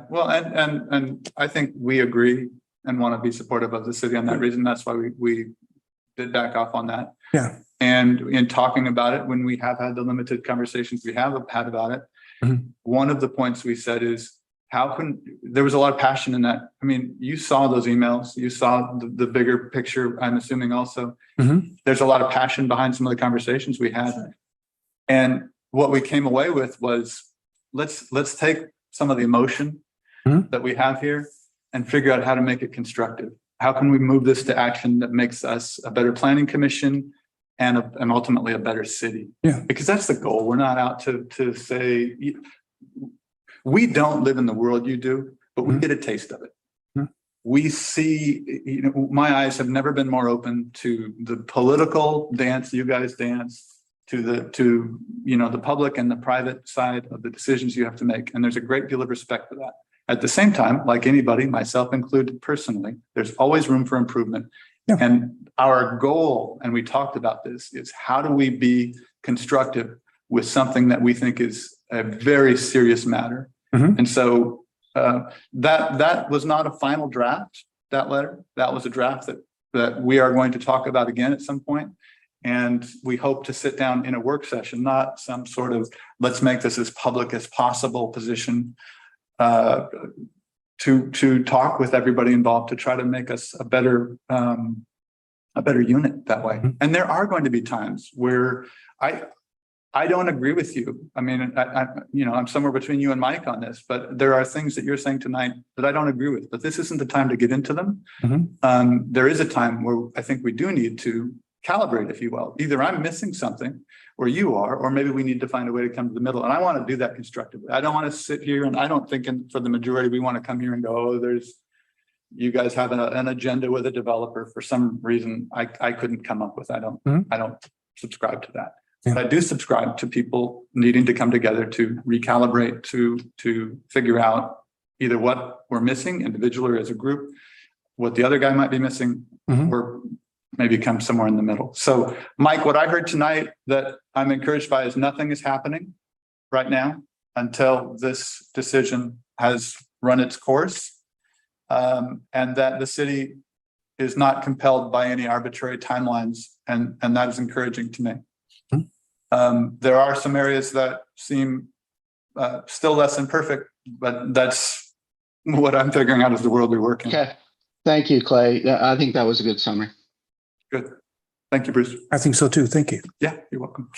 S1: Well, and I think we agree and want to be supportive of the city on that reason. That's why we did back off on that.
S15: Yeah.
S1: And in talking about it, when we have had the limited conversations we have had about it, one of the points we said is, there was a lot of passion in that. I mean, you saw those emails, you saw the bigger picture, I'm assuming also. There's a lot of passion behind some of the conversations we had. And what we came away with was, let's take some of the emotion that we have here and figure out how to make it constructive. How can we move this to action that makes us a better planning commission and ultimately a better city?
S15: Yeah.
S1: Because that's the goal. We're not out to say, we don't live in the world you do, but we get a taste of it. We see, my eyes have never been more open to the political dance you guys dance, to the public and the private side of the decisions you have to make. And there's a great deal of respect for that. At the same time, like anybody, myself included personally, there's always room for improvement. And our goal, and we talked about this, is how do we be constructive with something that we think is a very serious matter?
S15: Mhm.
S1: And so that was not a final draft, that letter. That was a draft that we are going to talk about again at some point. And we hope to sit down in a work session, not some sort of, let's make this as public as possible position, to talk with everybody involved to try to make us a better unit that way. And there are going to be times where I don't agree with you. I mean, I'm somewhere between you and Mike on this, but there are things that you're saying tonight that I don't agree with, but this isn't the time to get into them. There is a time where I think we do need to calibrate, if you will. Either I'm missing something or you are, or maybe we need to find a way to come to the middle. And I want to do that constructively. I don't want to sit here, and I don't think for the majority, we want to come here and go, oh, you guys have an agenda with a developer for some reason I couldn't come up with. I don't subscribe to that. But I do subscribe to people needing to come together to recalibrate, to figure out either what we're missing individually or as a group, what the other guy might be missing, or maybe come somewhere in the middle. So, Mike, what I heard tonight that I'm encouraged by is nothing is happening right now until this decision has run its course, and that the city is not compelled by any arbitrary timelines, and that is encouraging to me. There are some areas that seem still less than perfect, but that's what I'm figuring out as the world we work in.
S6: Okay. Thank you, Clay. I think that was a good summary.
S1: Good. Thank you, Bruce.
S15: I think so too. Thank you.
S1: Yeah, you're welcome.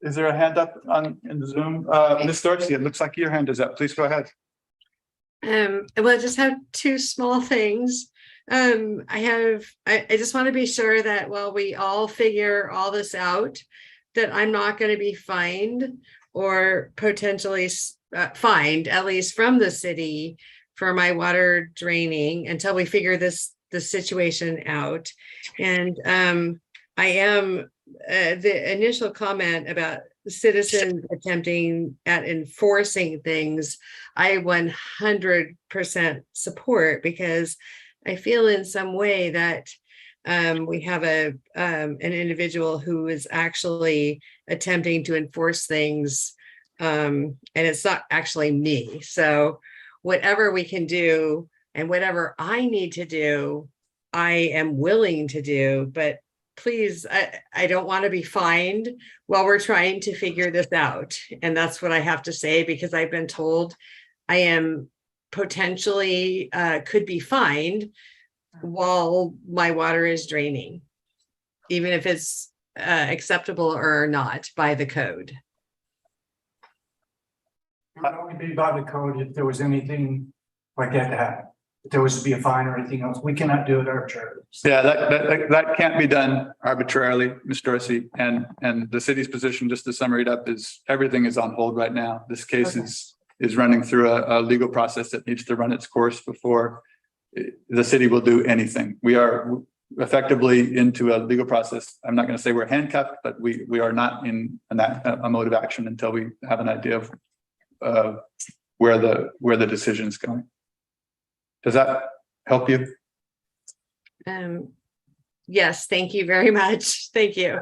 S1: Is there a hand up in the Zoom? Ms. Dorsey, it looks like your hand is up. Please go ahead.
S13: Well, I just have two small things. I just want to be sure that while we all figure all this out, that I'm not going to be fined or potentially fined, at least from the city, for my water draining until we figure the situation out. And I am the initial comment about citizens attempting at enforcing things, I 100% support, because I feel in some way that we have an individual who is actually attempting to enforce things, and it's not actually me. So whatever we can do and whatever I need to do, I am willing to do, but please, I don't want to be fined while we're trying to figure this out. And that's what I have to say, because I've been told I am potentially could be fined while my water is draining, even if it's acceptable or not by the code.
S15: It would only be by the code if there was anything like that to happen. If there was to be a fine or anything else, we cannot do it arbitrarily.
S1: Yeah, that can't be done arbitrarily, Ms. Dorsey. And the city's position, just to sum it up, is everything is on hold right now. This case is running through a legal process that needs to run its course before the city will do anything. We are effectively into a legal process. I'm not going to say we're handcuffed, but we are not in a mode of action until we have an idea of where the decision is going. Does that help you?
S13: Yes, thank you very much. Thank you.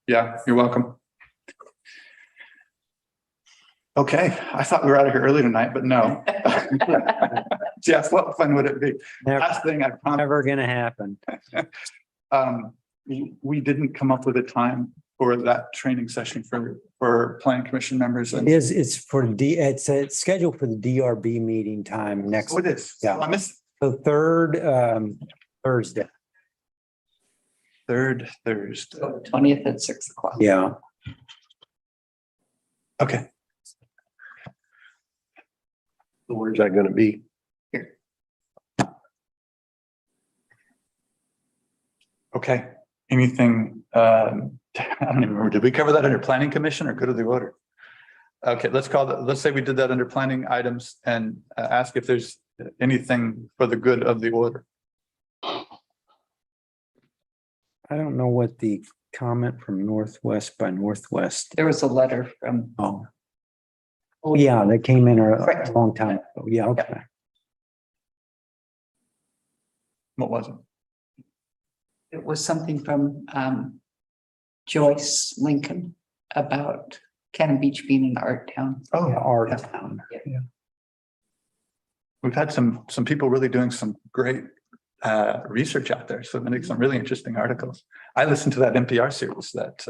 S1: Yeah, you're welcome. Okay, I thought we were out of here early tonight, but no. Jeff, what fun would it be? Last thing I promise.
S7: Never gonna happen.
S1: We didn't come up with a time for that training session for planning commission members.
S7: It's scheduled for the DRB meeting time next.
S1: Oh, it is.
S7: Yeah.
S1: I missed
S7: The third Thursday.
S1: third Thursday.
S2: 20th at 6 o'clock.
S7: Yeah.
S1: Okay.
S9: Where's that going to be?
S1: Okay. Anything, I don't even remember. Did we cover that under planning commission or good of the order? Okay, let's say we did that under planning items and ask if there's anything for the good of the order.
S7: I don't know what the comment from Northwest by Northwest.
S2: There was a letter from.
S7: Oh, yeah, that came in a long time ago. Yeah, okay.
S1: What was it?
S2: It was something from Joyce Lincoln about Cannon Beach being an art town.
S1: Oh,
S7: Art
S1: yeah.
S7: town.
S1: We've had some people really doing some great research out there. So many some really interesting articles. I listened to that NPR series that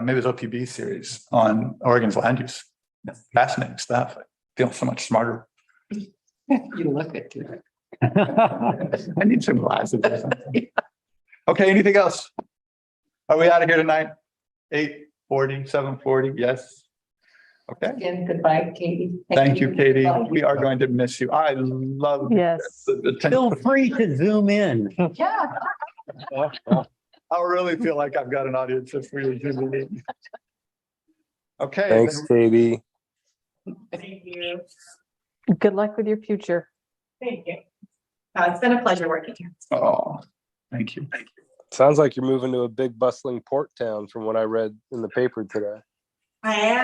S1: maybe it was OPB series on Oregon's land use. Fascinating stuff. I feel so much smarter.
S2: You look at it.
S1: I need some glasses or something. Okay, anything else? Are we out of here tonight? 8:40, 7:40, yes. Okay,
S2: Again, goodbye, Katie.
S1: thank you, Katie.
S2: Bye.
S1: We are going to miss you. I love.
S3: Yes.
S1: the
S7: Feel free to zoom in.
S2: Yeah.
S1: I really feel like I've got an audience if we zoom in. Okay.
S5: Thanks, Katie.
S4: Thank you.
S3: Good luck with your future.
S4: Thank you. It's been a pleasure working here.
S1: Oh, thank you.
S5: Sounds like you're moving to a big bustling port town from what I read in the paper today.
S4: I am.